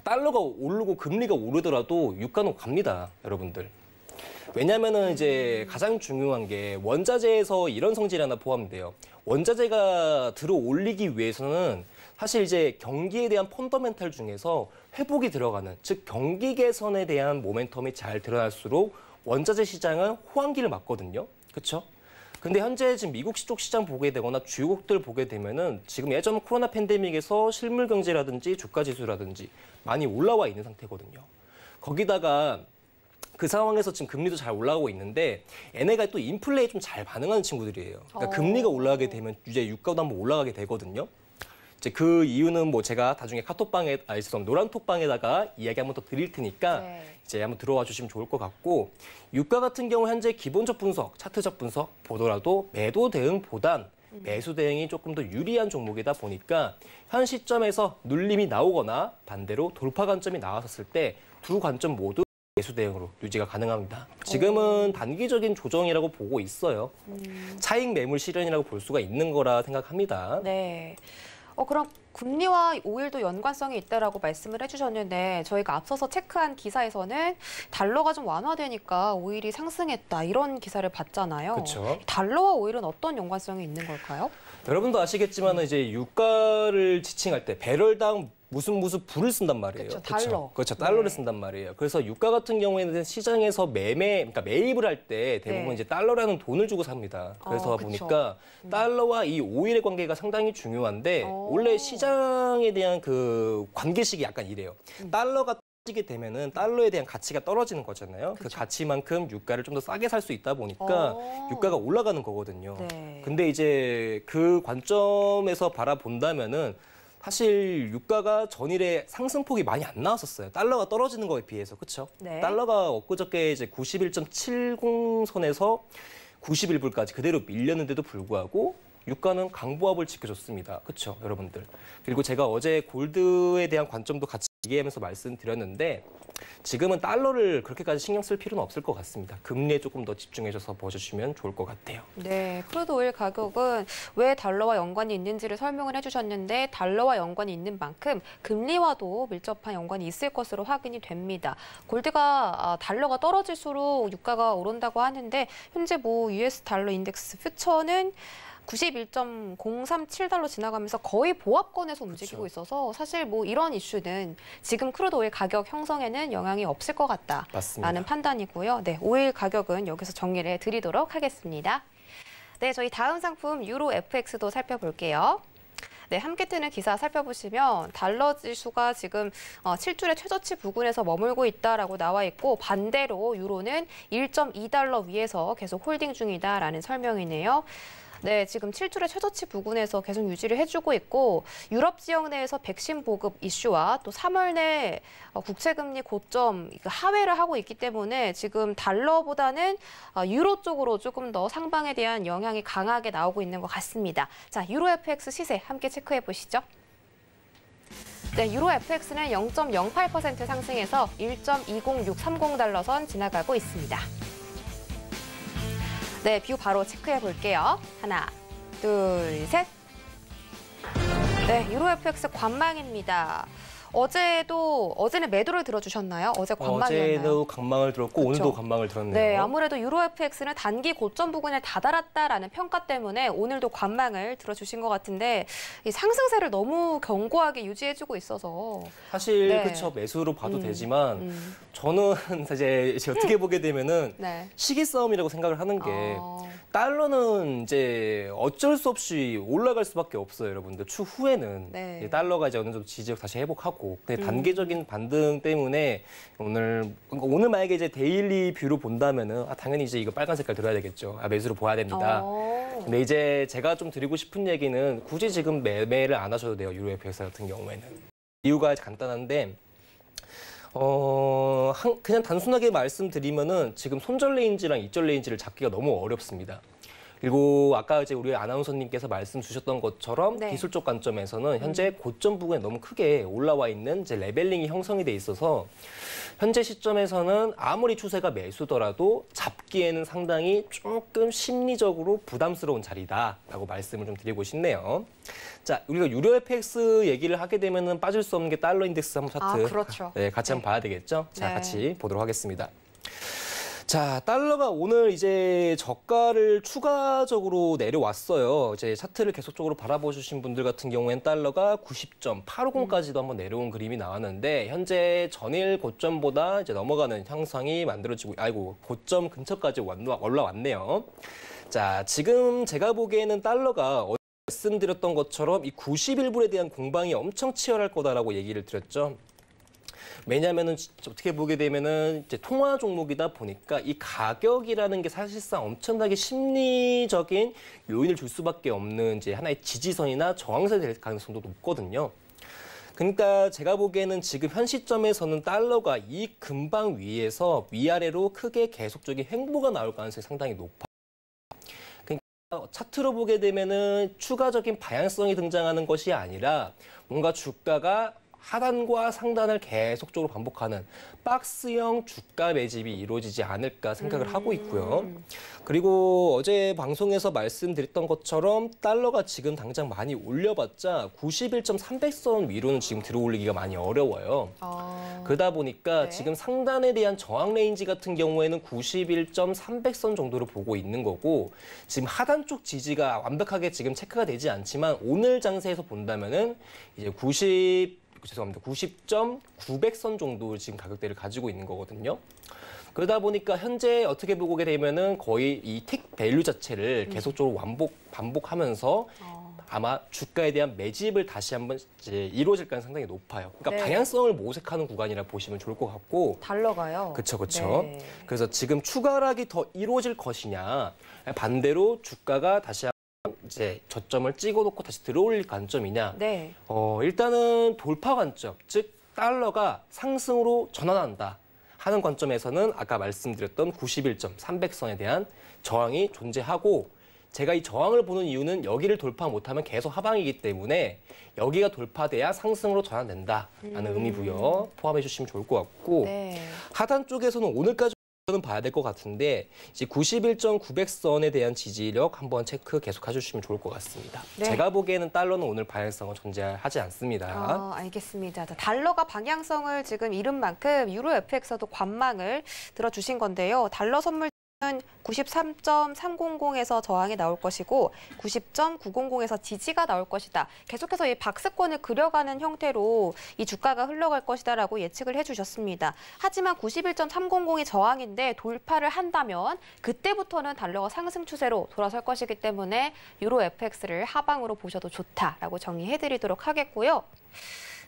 달러가 오르고 금리가 오르더라도 유가는 갑니다, 여러분들. 왜냐면은 이제 가장 중요한 게 원자재에서 이런 성질이 하나 포함돼요. 원자재가 들어 올리기 위해서는 사실 이제 경기에 대한 펀더멘탈 중에서 회복이 들어가는, 즉 경기 개선에 대한 모멘텀이 잘 드러날수록 원자재 시장은 호황기를 맞거든요. 그렇죠? 근데 현재 지금 미국 쪽 시장 보게 되거나 주요국들 보게 되면은 지금 예전 코로나 팬데믹에서 실물 경제라든지 주가 지수라든지 많이 올라와 있는 상태거든요. 거기다가 그 상황에서 지금 금리도 잘 올라가고 있는데 얘네가 또 인플레에 좀 잘 반응하는 친구들이에요. 그러니까 금리가 올라가게 되면 이제 유가도 한번 올라가게 되거든요. 이제 그 이유는 뭐 제가 나중에 카톡방에, 노란톡방에다가 이야기 한번 더 드릴 테니까 이제 한번 들어와 주시면 좋을 것 같고, 유가 같은 경우 현재 기본적 분석, 차트적 분석 보더라도 매도 대응보단 매수 대응이 조금 더 유리한 종목이다 보니까 현 시점에서 눌림이 나오거나 반대로 돌파 관점이 나왔을 때 두 관점 모두 매수 대응으로 유지가 가능합니다. 지금은 단기적인 조정이라고 보고 있어요. 차익 매물 실현이라고 볼 수가 있는 거라 생각합니다. 네. 그럼 금리와 오일도 연관성이 있다라고 말씀을 해주셨는데 저희가 앞서서 체크한 기사에서는 달러가 좀 완화되니까 오일이 상승했다 이런 기사를 봤잖아요. 그렇죠. 달러와 오일은 어떤 연관성이 있는 걸까요? 여러분도 아시겠지만 이제 유가를 지칭할 때 배럴당 무슨 불을 쓴단 말이에요. 그렇죠, 달러. 그렇죠, 달러를 쓴단 말이에요. 그래서 유가 같은 경우에는 시장에서 그러니까 매입을 할 때 대부분 이제 달러라는 돈을 주고 삽니다. 그래서 보니까 달러와 이 오일의 관계가 상당히 중요한데 원래 시장에 대한 그 관계식이 약간 이래요. 달러가 떨어지게 되면은 달러에 대한 가치가 떨어지는 거잖아요. 그 가치만큼 유가를 좀 더 싸게 살 수 있다 보니까 유가가 올라가는 거거든요. 근데 이제 그 관점에서 바라본다면은 사실 유가가 전일에 상승폭이 많이 안 나왔었어요. 달러가 떨어지는 거에 비해서. 그렇죠? 달러가 엊그저께 이제 91.70 선에서 91불까지 그대로 밀렸는데도 불구하고 유가는 강보합을 지켜줬습니다. 그렇죠, 여러분들. 그리고 제가 어제 골드에 대한 관점도 같이 얘기하면서 말씀드렸는데 지금은 달러를 그렇게까지 신경 쓸 필요는 없을 것 같습니다. 금리에 조금 더 집중해줘서 보셔주시면 좋을 것 같아요. 네, 크루드 오일 가격은 왜 달러와 연관이 있는지를 설명을 해주셨는데 달러와 연관이 있는 만큼 금리와도 밀접한 연관이 있을 것으로 확인이 됩니다. 골드가 달러가 떨어질수록 유가가 오른다고 하는데 현재 뭐 US 달러 인덱스 퓨처는 91.037달러 지나가면서 거의 보합권에서 움직이고 있어서 사실 뭐 이런 이슈는 지금 크루드 오일 가격 형성에는 영향이 없을 것 같다라는 맞습니다. 판단이고요. 네, 오일 가격은 여기서 정리를 해드리도록 하겠습니다. 네, 저희 다음 상품 유로 FX도 살펴볼게요. 네, 함께 뜨는 기사 살펴보시면 달러 지수가 지금 7주의 최저치 부근에서 머물고 있다라고 나와 있고 반대로 유로는 1.2달러 위에서 계속 홀딩 중이다라는 설명이네요. 네, 지금 7주의 최저치 부근에서 계속 유지를 해주고 있고 유럽 지역 내에서 백신 보급 이슈와 또 3월 내 국채금리 고점 하회를 하고 있기 때문에 지금 달러보다는 유로 쪽으로 조금 더 상방에 대한 영향이 강하게 나오고 있는 것 같습니다. 자, 유로 FX 시세 함께 체크해 보시죠. 네, 유로 FX는 0.08% 상승해서 1.20630달러 선 지나가고 있습니다. 네, 뷰 바로 체크해 볼게요. 하나, 둘, 셋. 네, 유로 FX 관망입니다. 어제는 매도를 들어주셨나요? 어제 관망이었나요? 어제도 관망을 들었고 그렇죠. 오늘도 관망을 들었네요. 네, 아무래도 유로 FX는 단기 고점 부근에 다다랐다라는 평가 때문에 오늘도 관망을 들어주신 것 같은데 이 상승세를 너무 견고하게 유지해주고 있어서 사실 네. 그쵸, 매수로 봐도 되지만 저는 이제 어떻게 보게 되면은 네. 시기 싸움이라고 생각을 하는 게 달러는 이제 어쩔 수 없이 올라갈 수밖에 없어요, 여러분들. 추후에는 네. 달러가 이제 어느 정도 지지력 다시 회복하고 근데 단기적인 반등 때문에 오늘 만약에 이제 데일리 뷰로 본다면은 당연히 이제 이거 빨간 색깔 들어야 되겠죠. 매수로 보야 됩니다. 근데 이제 제가 좀 드리고 싶은 얘기는 굳이 지금 매매를 안 하셔도 돼요, 유로 FX 같은 경우에는. 이유가 간단한데 그냥 단순하게 말씀드리면은 지금 손절 레인지랑 이절 레인지를 잡기가 너무 어렵습니다. 그리고 아까 이제 우리 아나운서님께서 말씀 주셨던 것처럼 네. 기술적 관점에서는 현재 고점 부근에 너무 크게 올라와 있는 이제 레벨링이 형성이 돼 있어서 현재 시점에서는 아무리 추세가 매수더라도 잡기에는 상당히 조금 심리적으로 부담스러운 자리다라고 말씀을 좀 드리고 싶네요. 자, 우리가 유로 FX 얘기를 하게 되면은 빠질 수 없는 게 달러 인덱스 한번 차트. 그렇죠. 네, 같이 한번 봐야 되겠죠? 자, 네. 같이 보도록 하겠습니다. 자, 달러가 오늘 이제 저가를 추가적으로 내려왔어요. 이제 차트를 계속적으로 바라보신 분들 같은 경우엔 달러가 90.850까지도 한번 내려온 그림이 나왔는데 현재 전일 고점보다 이제 넘어가는 형상이 만들어지고, 고점 근처까지 올라왔네요. 자, 지금 제가 보기에는 달러가 말씀드렸던 것처럼 이 91불에 대한 공방이 엄청 치열할 거다라고 얘기를 드렸죠. 왜냐하면은 어떻게 보게 되면은 이제 통화 종목이다 보니까 이 가격이라는 게 사실상 엄청나게 심리적인 요인을 줄 수밖에 없는 이제 하나의 지지선이나 저항선이 될 가능성도 높거든요. 그러니까 제가 보기에는 지금 현 시점에서는 달러가 이 근방 위에서 위아래로 크게 계속적인 횡보가 나올 가능성이 상당히 높아요. 그러니까 차트로 보게 되면은 추가적인 방향성이 등장하는 것이 아니라 뭔가 주가가 하단과 상단을 계속적으로 반복하는 박스형 주가 매집이 이루어지지 않을까 생각을 하고 있고요. 그리고 어제 방송에서 말씀드렸던 것처럼 달러가 지금 당장 많이 올려봤자 91.300선 위로는 지금 들어올리기가 많이 어려워요. 그러다 보니까 네. 지금 상단에 대한 저항 레인지 같은 경우에는 91.300선 정도로 보고 있는 거고 지금 하단 쪽 지지가 완벽하게 지금 체크가 되지 않지만 오늘 장세에서 본다면은 이제 90.900선 정도 지금 가격대를 가지고 있는 거거든요. 그러다 보니까 현재 어떻게 보게 되면은 거의 이 틱 밸류 자체를 계속적으로 반복하면서 아마 주가에 대한 매집을 다시 한번 이제 이루어질 가능성이 상당히 높아요. 그러니까 네. 방향성을 모색하는 구간이라 보시면 좋을 것 같고. 달러가요? 그렇죠. 네. 그래서 지금 추가 하락이 더 이루어질 것이냐, 반대로 주가가 다시 이제 저점을 찍어놓고 다시 들어올릴 관점이냐. 네. 일단은 돌파 관점, 즉 달러가 상승으로 전환한다 하는 관점에서는 아까 말씀드렸던 91.300선에 대한 저항이 존재하고 제가 이 저항을 보는 이유는 여기를 돌파 못하면 계속 하방이기 때문에 여기가 돌파돼야 상승으로 전환된다라는 의미 부여 포함해 주시면 좋을 것 같고 네. 하단 쪽에서는 오늘까지 는 봐야 될 것 같은데 이제 91.900선에 대한 지지력 한번 체크 계속 해주시면 좋을 것 같습니다. 네. 제가 보기에는 달러는 오늘 방향성은 존재하지 않습니다. 알겠습니다. 달러가 방향성을 지금 잃은 만큼 유로 FX도 관망을 들어주신 건데요. 달러 선물 은 93.300에서 저항이 나올 것이고 90.900에서 지지가 나올 것이다. 계속해서 이 박스권을 그려가는 형태로 이 주가가 흘러갈 것이다라고 예측을 해주셨습니다. 하지만 91.300이 저항인데 돌파를 한다면 그때부터는 달러가 상승 추세로 돌아설 것이기 때문에 유로 FX를 하방으로 보셔도 좋다라고 정리해드리도록 하겠고요.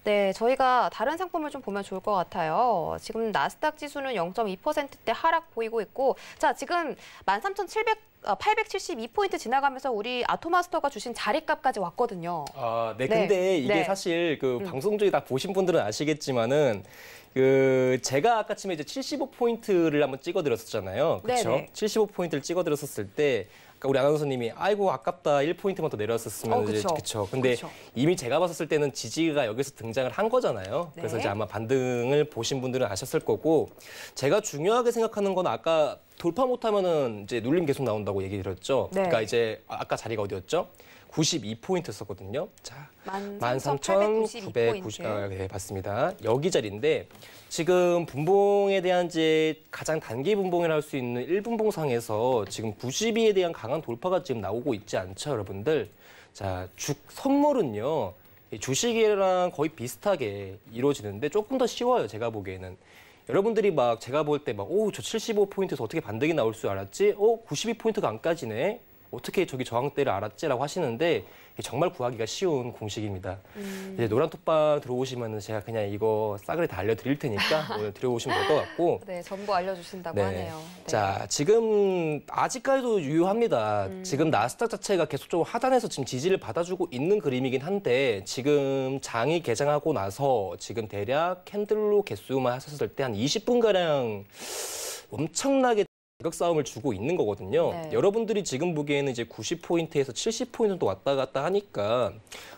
네, 저희가 다른 상품을 좀 보면 좋을 것 같아요. 지금 나스닥 지수는 0.2%대 하락 보이고 있고, 자, 지금 872포인트 지나가면서 우리 아토마스터가 주신 자리값까지 왔거든요. 네, 근데 이게 사실 방송 중에 다 보신 분들은 아시겠지만은 제가 아까 침에 이제 75포인트를 한번 찍어드렸었잖아요. 그렇죠? 75포인트를 찍어드렸었을 때 우리 아나운서님이 아이고 아깝다 1포인트만 더 내렸었으면 그렇죠. 근데 이미 제가 봤었을 때는 지지가 여기서 등장을 한 거잖아요. 그래서 이제 아마 반등을 보신 분들은 아셨을 거고 제가 중요하게 생각하는 건 아까 돌파 못하면은 이제 눌림 계속 나온다고 얘기 드렸죠. 그러니까 이제 아까 자리가 어디였죠? 92포인트였었거든요. 자, 13,990. 네, 맞습니다. 여기 자리인데 지금 분봉에 대한 이제 가장 단기 분봉이라 할 수 있는 1분봉상에서 지금 92에 대한 강한 돌파가 지금 나오고 있지 않죠, 여러분들? 자, 선물은요. 주식이랑 거의 비슷하게 이루어지는데 조금 더 쉬워요, 제가 보기에는. 여러분들이 막 제가 볼 때 막 오, 저 75포인트에서 어떻게 반등이 나올 줄 알았지? 92포인트가 안 까지네. 어떻게 저기 저항대를 알았지라고 하시는데 정말 구하기가 쉬운 공식입니다. 이제 노란 톡방 들어오시면 제가 그냥 이거 싸그리 다 알려드릴 테니까 오늘 들어오시면 될 것 같고. 네, 전부 알려주신다고 하네요. 네. 자, 지금 아직까지도 유효합니다. 지금 나스닥 자체가 계속적으로 하단에서 지금 지지를 받아주고 있는 그림이긴 한데 지금 장이 개장하고 나서 지금 대략 캔들로 개수만 하셨을 때 한 20분가량 엄청나게 가격 싸움을 주고 있는 거거든요. 여러분들이 지금 보기에는 이제 90포인트에서 70포인트 정도 왔다 갔다 하니까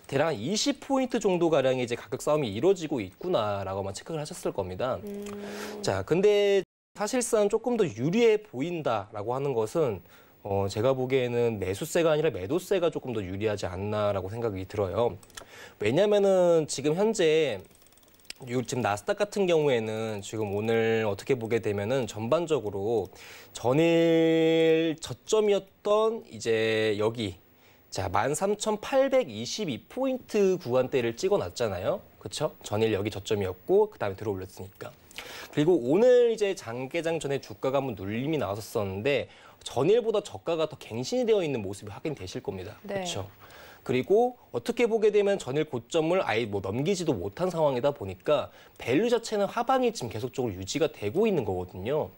대략 한 20포인트 정도 가량의 이제 가격 싸움이 이루어지고 있구나라고만 체크를 하셨을 겁니다. 자, 근데 사실상 조금 더 유리해 보인다라고 하는 것은 제가 보기에는 매수세가 아니라 매도세가 조금 더 유리하지 않나라고 생각이 들어요. 왜냐면은 지금 현재 지금 나스닥 같은 경우에는 지금 오늘 어떻게 보게 되면은 전반적으로 전일 저점이었던 이제 여기 자 13,822포인트 구간대를 찍어놨잖아요. 그렇죠? 전일 여기 저점이었고 그다음에 들어올렸으니까. 그리고 오늘 이제 장개장 전에 주가가 한번 눌림이 나왔었는데 전일보다 저가가 더 갱신이 되어 있는 모습이 확인되실 겁니다. 그렇죠? 그리고 어떻게 보게 되면 전일 고점을 아예 넘기지도 못한 상황이다 보니까 밸류 자체는 하방이 지금 계속적으로 유지가 되고 있는 거거든요.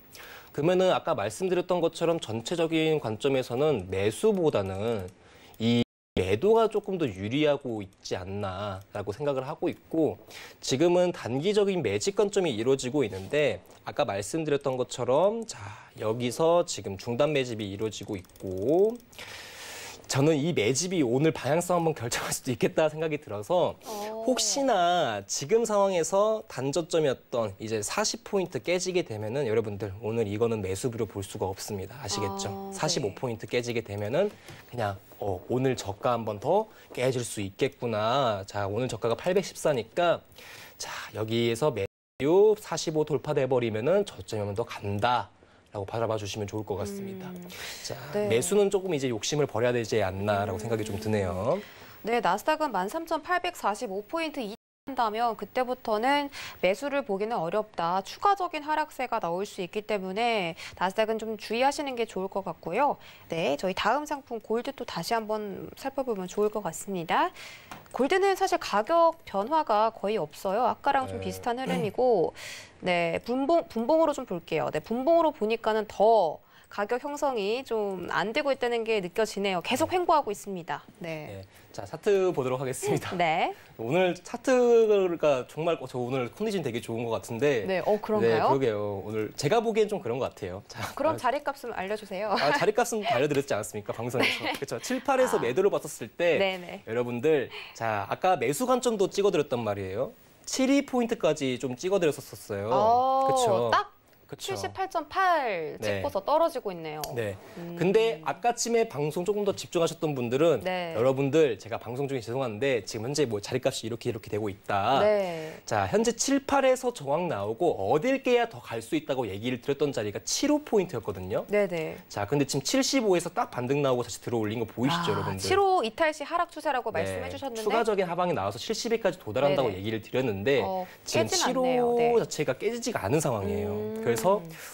그러면은 아까 말씀드렸던 것처럼 전체적인 관점에서는 매수보다는 이 매도가 조금 더 유리하고 있지 않나라고 생각을 하고 있고 지금은 단기적인 매집 관점이 이루어지고 있는데 아까 말씀드렸던 것처럼 자 여기서 지금 중단 매집이 이루어지고 있고 저는 이 매집이 오늘 방향성 한번 결정할 수도 있겠다 생각이 들어서 혹시나 지금 상황에서 단저점이었던 이제 40포인트 깨지게 되면은 여러분들 오늘 이거는 매수비로 볼 수가 없습니다. 아시겠죠? 45포인트 깨지게 되면은 그냥 오늘 저가 한번 더 깨질 수 있겠구나. 자, 오늘 저가가 814니까 자, 여기에서 매수 45 돌파돼 버리면은 저점이 한번 더 간다. 라고 바라봐 주시면 좋을 것 같습니다. 자, 매수는 조금 이제 욕심을 버려야 되지 않나라고 생각이 좀 드네요. 네, 나스닥은 13,845포인트 한다면 그때부터는 매수를 보기는 어렵다. 추가적인 하락세가 나올 수 있기 때문에 나스닥은 좀 주의하시는 게 좋을 것 같고요. 네, 저희 다음 상품 골드 또 다시 한번 살펴보면 좋을 것 같습니다. 골드는 사실 가격 변화가 거의 없어요. 아까랑 좀 비슷한 흐름이고 네, 분봉으로 좀 볼게요. 네, 분봉으로 보니까는 더 가격 형성이 좀 안 되고 있다는 게 느껴지네요. 계속 횡보하고 있습니다. 네. 네. 자, 차트 보도록 하겠습니다. 네. 오늘 차트가 정말 저 오늘 컨디션 되게 좋은 것 같은데. 네, 그런가요? 네, 그러게요. 오늘 제가 보기엔 좀 그런 것 같아요. 자, 그럼 자리값은 알려주세요. 자리값은 알려드렸지 않았습니까? 방송에서. 그렇죠. 7, 8에서 매도를 받았을 때 네네. 여러분들 자, 아까 매수 관점도 찍어드렸단 말이에요. 72포인트까지 좀 찍어드렸었어요. 그렇죠. 딱 그쵸. 78.8 네. 찍고서 떨어지고 있네요. 네. 근데 아까쯤에 방송 조금 더 집중하셨던 분들은 네. 여러분들 제가 방송 중에 죄송한데 지금 현재 뭐 자리값이 이렇게 되고 있다. 네. 자, 현재 7, 8에서 저항 나오고 어딜 깨야 더 갈 수 있다고 얘기를 드렸던 자리가 75포인트였거든요. 네네. 자, 근데 지금 75에서 딱 반등 나오고 다시 들어올린 거 보이시죠, 여러분들? 7호 이탈시 하락 추세라고 네, 말씀해 주셨는데 추가적인 하방이 나와서 70에까지 도달한다고 네네. 얘기를 드렸는데 지금 깨진 7호 않네요. 네. 자체가 깨지지가 않은 상황이에요. 그래서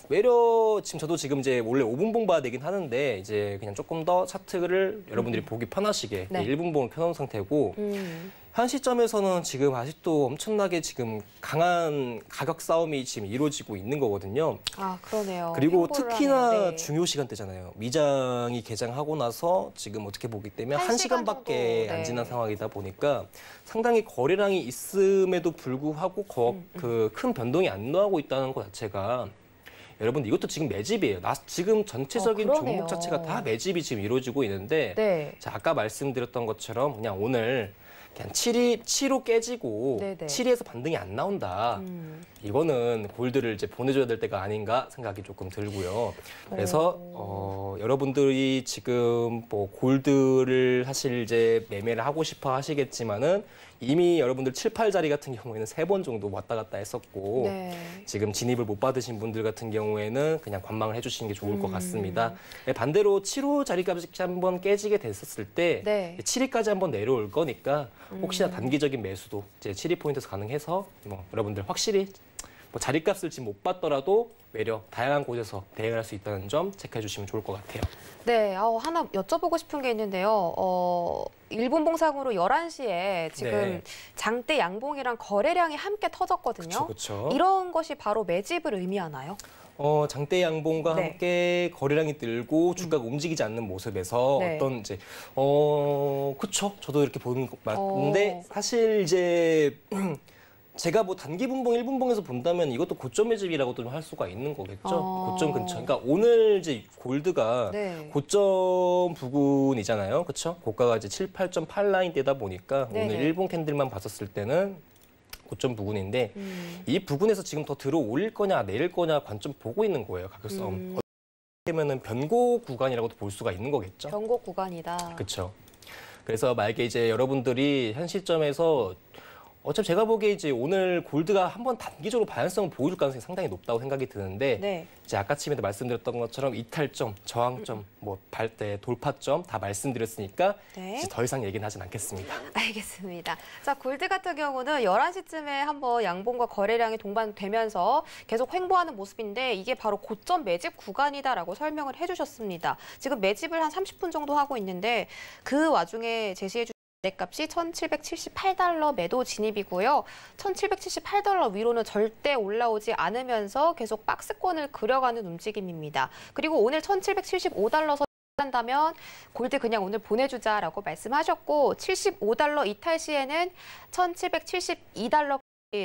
외려 지금 저도 지금 이제 원래 5분봉 봐야 되긴 하는데 이제 그냥 조금 더 차트를 여러분들이 보기 편하시게 네. 1분봉을 켜놓은 상태고 현 시점에서는 지금 아직도 엄청나게 지금 강한 가격 싸움이 지금 이루어지고 있는 거거든요. 아, 그러네요. 그리고 횡보를 특히나 하네요. 네. 중요 시간대잖아요. 미장이 개장하고 나서 지금 어떻게 보기 때문에 한 1시간밖에 정도, 네. 안 지난 상황이다 보니까 상당히 거래량이 있음에도 불구하고 그 큰 변동이 안 나오고 있다는 것 자체가 여러분 이것도 지금 매집이에요. 지금 전체적인 그러네요. 종목 자체가 다 매집이 지금 이루어지고 있는데 네. 자, 아까 말씀드렸던 것처럼 그냥 오늘 그냥 7호 깨지고 네네. 7위에서 반등이 안 나온다. 이거는 골드를 이제 보내줘야 될 때가 아닌가 생각이 조금 들고요. 그래서 여러분들이 지금 뭐 골드를 사실 이제 매매를 하고 싶어 하시겠지만은 이미 여러분들 7, 8자리 같은 경우에는 3번 정도 왔다 갔다 했었고 네. 지금 진입을 못 받으신 분들 같은 경우에는 그냥 관망을 해주시는 게 좋을 것 같습니다. 네, 반대로 7호 자리값이 한번 깨지게 됐었을 때 네. 7위까지 한번 내려올 거니까 혹시나 단기적인 매수도 이제 7위 포인트에서 가능해서 뭐 여러분들 확실히 뭐 자리값을 지금 못 받더라도 외려 다양한 곳에서 대응할 수 있다는 점 체크해 주시면 좋을 것 같아요. 네, 하나 여쭤보고 싶은 게 있는데요. 일본 봉상으로 11시에 지금 네. 장대 양봉이랑 거래량이 함께 터졌거든요. 그렇죠. 이런 것이 바로 매집을 의미하나요? 장대 양봉과 네. 함께 거래량이 늘고 주가가 움직이지 않는 모습에서 네. 어떤 이제 그렇죠. 저도 이렇게 보는 것 맞는데 사실 이제 제가 뭐 단기 분봉 1분봉에서 본다면 이것도 고점 매집이라고도 할 수가 있는 거겠죠. 고점 근처. 그러니까 오늘 이제 골드가 네. 고점 부근이잖아요. 그렇죠? 고가가 이제 7, 8.8 라인대다 보니까 네네. 오늘 일본 캔들만 봤었을 때는 고점 부근인데 이 부근에서 지금 더 들어올릴 거냐 내릴 거냐 관점 보고 있는 거예요. 가격 싸움. 어떻게 보면은 변고 구간이라고도 볼 수가 있는 거겠죠. 변곡 구간이다. 그렇죠. 그래서 만약에 이제 여러분들이 현 시점에서 어차피 제가 보기에 이제 오늘 골드가 한번 단기적으로 방향성을 보여줄 가능성이 상당히 높다고 생각이 드는데 네. 이제 아까 침에도 말씀드렸던 것처럼 이탈점, 저항점, 뭐 발대, 돌파점 다 말씀드렸으니까 네. 이제 더 이상 얘기는 하진 않겠습니다. 알겠습니다. 자, 골드 같은 경우는 11시쯤에 한번 양봉과 거래량이 동반되면서 계속 횡보하는 모습인데 이게 바로 고점 매집 구간이다라고 설명을 해주셨습니다. 지금 매집을 한 30분 정도 하고 있는데 그 와중에 제시해 주신 값이 1,778달러 매도 진입이고요. 1,778달러 위로는 절대 올라오지 않으면서 계속 박스권을 그려가는 움직임입니다. 그리고 오늘 1,775달러 한다면 골드 그냥 오늘 보내주자라고 말씀하셨고 75달러 이탈 시에는 1,772달러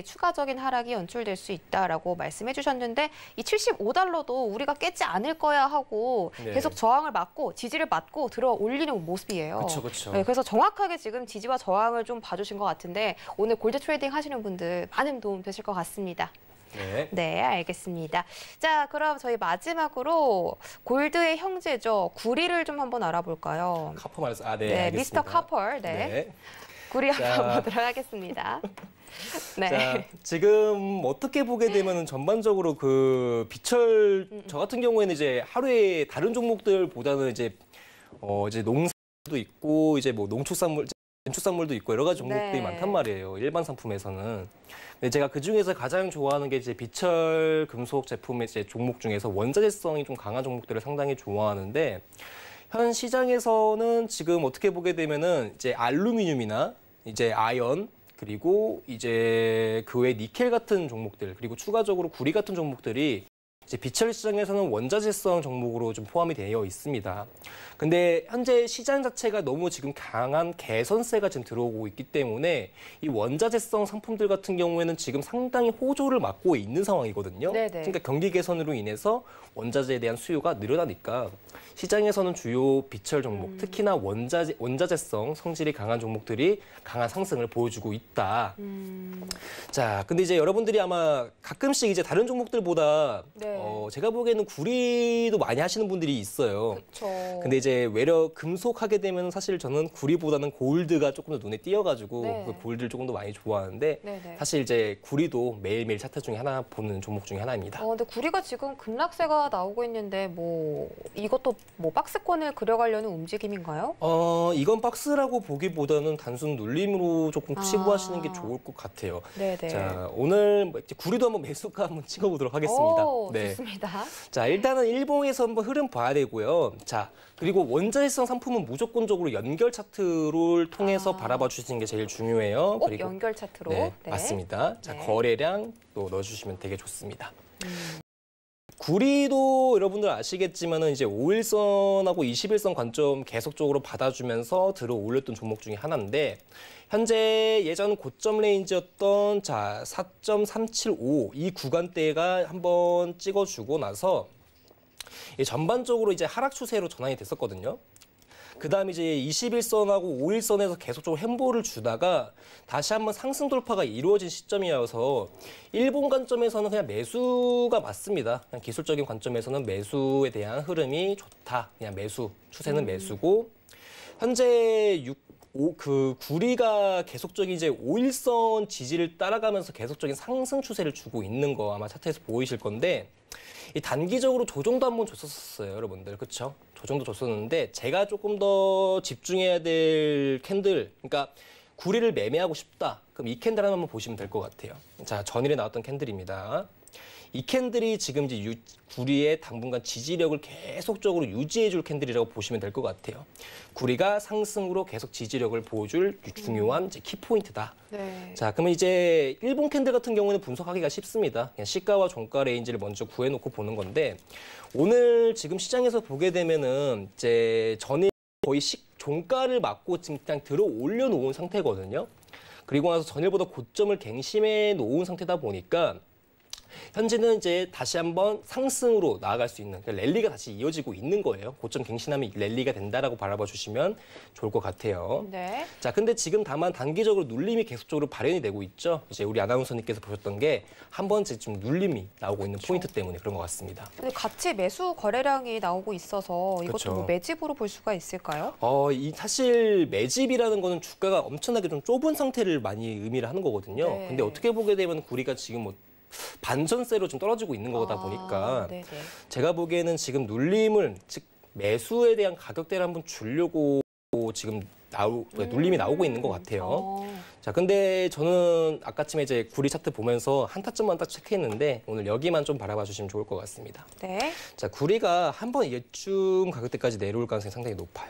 추가적인 하락이 연출될 수 있다라고 말씀해 주셨는데 이 75달러도 우리가 깨지 않을 거야 하고 네. 계속 저항을 맞고 지지를 맞고 들어 올리는 모습이에요. 그렇죠. 네, 그래서 정확하게 지금 지지와 저항을 좀 봐주신 것 같은데 오늘 골드 트레이딩 하시는 분들 많은 도움 되실 것 같습니다. 네. 네, 알겠습니다. 자, 그럼 저희 마지막으로 골드의 형제죠. 구리를 좀 한번 알아볼까요? 카퍼 말씀. 네, 네, 알겠습니다. 미스터 카퍼. 네. 구리 한번 보도록 하겠습니다. 네. 자, 지금 어떻게 보게 되면 전반적으로 그 비철 저 같은 경우에는 이제 하루에 다른 종목들보다는 이제 농산도 있고 이제 뭐 농축산물 농축산물도 있고 여러 가지 종목들이 네. 많단 말이에요. 일반 상품에서는. 근데 제가 그 중에서 가장 좋아하는 게 이제 비철 금속 제품의 이제 종목 중에서 원자재성이 좀 강한 종목들을 상당히 좋아하는데 현 시장에서는 지금 어떻게 보게 되면은 이제 알루미늄이나 이제 아연 그리고 이제 그 외 니켈 같은 종목들 그리고 추가적으로 구리 같은 종목들이 이제 비철 시장에서는 원자재성 종목으로 좀 포함이 되어 있습니다. 근데 현재 시장 자체가 너무 지금 강한 개선세가 지금 들어오고 있기 때문에 이 원자재성 상품들 같은 경우에는 지금 상당히 호조를 맞고 있는 상황이거든요. 네네. 그러니까 경기 개선으로 인해서 원자재에 대한 수요가 늘어나니까 시장에서는 주요 비철 종목, 특히나 원자재성 성질이 강한 종목들이 강한 상승을 보여주고 있다. 자, 근데 이제 여러분들이 아마 가끔씩 이제 다른 종목들보다 네. 제가 보기에는 구리도 많이 하시는 분들이 있어요. 그렇죠. 근데 이제 외려 금속 하게 되면 사실 저는 구리보다는 골드가 조금 더 눈에 띄어가지고 네. 그 골드를 조금 더 많이 좋아하는데 네네. 사실 이제 구리도 매일매일 차트 중에 하나 보는 종목 중에 하나입니다. 근데 구리가 지금 급락세가 나오고 있는데 뭐 이것도 뭐 박스권을 그려가려는 움직임인가요? 이건 박스라고 보기보다는 단순 눌림으로 조금 치부하시는 게 좋을 것 같아요. 네네. 자, 오늘 이제 구리도 한번 매수가 한번 찍어보도록 하겠습니다. 오, 네. 좋습니다. 자, 일단은 일봉에서 한번 흐름 봐야 되고요. 자, 그리고 원자재성 상품은 무조건적으로 연결 차트를 통해서 바라봐 주시는 게 제일 중요해요. 꼭 그리고 연결 차트로. 네, 맞습니다. 자, 네. 거래량 또 넣어주시면 되게 좋습니다. 구리도 여러분들 아시겠지만은 이제 5일선하고 21선 관점 계속적으로 받아주면서 들어 올렸던 종목 중에 하나인데 현재 예전 고점 레인지였던 자 4.375 이 구간대가 한번 찍어주고 나서 전반적으로 이제 하락 추세로 전환이 됐었거든요. 그 다음에 이제 21선하고 5일선에서 계속적으로 횡보를 주다가 다시 한번 상승 돌파가 이루어진 시점이어서 일본 관점에서는 그냥 매수가 맞습니다. 그냥 기술적인 관점에서는 매수에 대한 흐름이 좋다. 그냥 매수, 추세는 매수고 현재 구리가 계속적인 이제 5일선 지지를 따라가면서 계속적인 상승 추세를 주고 있는 거 아마 차트에서 보이실 건데 이 단기적으로 조정도 한번 줬었어요, 여러분들. 그렇죠? 조정도 줬었는데 제가 조금 더 집중해야 될 캔들, 그러니까 구리를 매매하고 싶다. 그럼 이 캔들 한번 보시면 될 것 같아요. 자, 전일에 나왔던 캔들입니다. 이 캔들이 지금 이제 구리의 당분간 지지력을 계속적으로 유지해줄 캔들이라고 보시면 될 것 같아요. 구리가 상승으로 계속 지지력을 보여줄 중요한 이제 키포인트다. 네. 자, 그러면 이제 일본 캔들 같은 경우는 분석하기가 쉽습니다. 그냥 시가와 종가 레인지를 먼저 구해놓고 보는 건데 오늘 지금 시장에서 보게 되면은 이제 전일 거의 종가를 맞고 지금 그냥 들어 올려놓은 상태거든요. 그리고 나서 전일보다 고점을 갱신해 놓은 상태다 보니까 현재는 이제 다시 한번 상승으로 나아갈 수 있는 랠리가 다시 이어지고 있는 거예요. 고점 갱신하면 랠리가 된다라고 바라봐 주시면 좋을 것 같아요. 네. 자, 근데 지금 다만 단기적으로 눌림이 계속적으로 발현이 되고 있죠. 이제 우리 아나운서님께서 보셨던 게 한 번째 좀 눌림이 나오고 있는 포인트 때문에 그런 것 같습니다. 근데 같이 매수 거래량이 나오고 있어서 이것도 그렇죠. 뭐 매집으로 볼 수가 있을까요? 사실 매집이라는 거는 주가가 엄청나게 좀 좁은 상태를 많이 의미를 하는 거거든요. 네. 근데 어떻게 보게 되면 구리가 지금 뭐 반전세로 좀 떨어지고 있는 거다 보니까 네네. 제가 보기에는 지금 눌림을 즉 매수에 대한 가격대를 한번 주려고 지금 눌림이 나오고 있는 것 같아요. 자, 근데 저는 아까쯤에 이제 구리 차트 보면서 한타점만 딱 체크했는데 오늘 여기만 좀 바라봐 주시면 좋을 것 같습니다. 네. 자, 구리가 한번 이쯤 가격대까지 내려올 가능성이 상당히 높아요.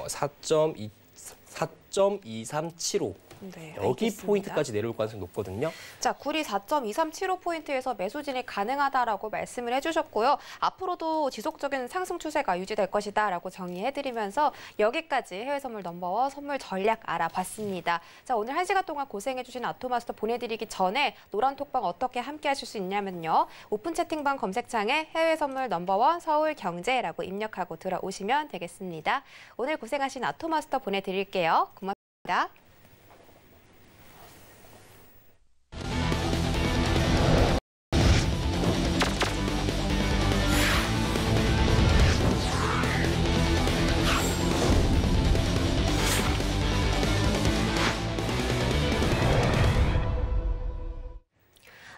4.2375. 네, 여기 알겠습니다. 포인트까지 내려올 가능성이 높거든요. 자, 구리 4.2375포인트에서 매수 진입 가능하다라고 말씀을 해주셨고요. 앞으로도 지속적인 상승 추세가 유지될 것이다라고 정리해드리면서 여기까지 해외 선물 넘버원 선물 전략 알아봤습니다. 자, 오늘 1시간 동안 고생해주신 아토마스터 보내드리기 전에 노란 톡방 어떻게 함께 하실 수 있냐면요. 오픈 채팅방 검색창에 해외 선물 넘버원 서울 경제라고 입력하고 들어오시면 되겠습니다. 오늘 고생하신 아토마스터 보내드릴게요. 고맙습니다.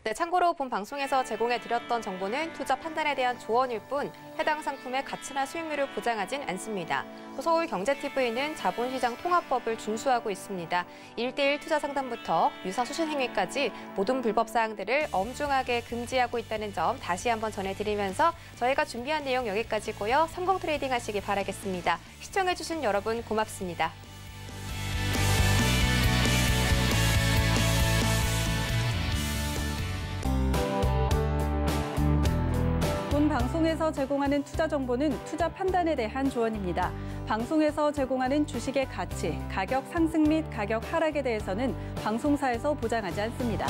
네, 참고로 본 방송에서 제공해드렸던 정보는 투자 판단에 대한 조언일 뿐 해당 상품의 가치나 수익률을 보장하진 않습니다. 또 서울경제TV는 자본시장 통합법을 준수하고 있습니다. 1:1 투자 상담부터 유사 수신 행위까지 모든 불법 사항들을 엄중하게 금지하고 있다는 점 다시 한번 전해드리면서 저희가 준비한 내용 여기까지고요. 성공 트레이딩 하시기 바라겠습니다. 시청해주신 여러분 고맙습니다. 이번 방송에서 제공하는 투자 정보는 투자 판단에 대한 조언입니다. 방송에서 제공하는 주식의 가치, 가격 상승 및 가격 하락에 대해서는 방송사에서 보장하지 않습니다.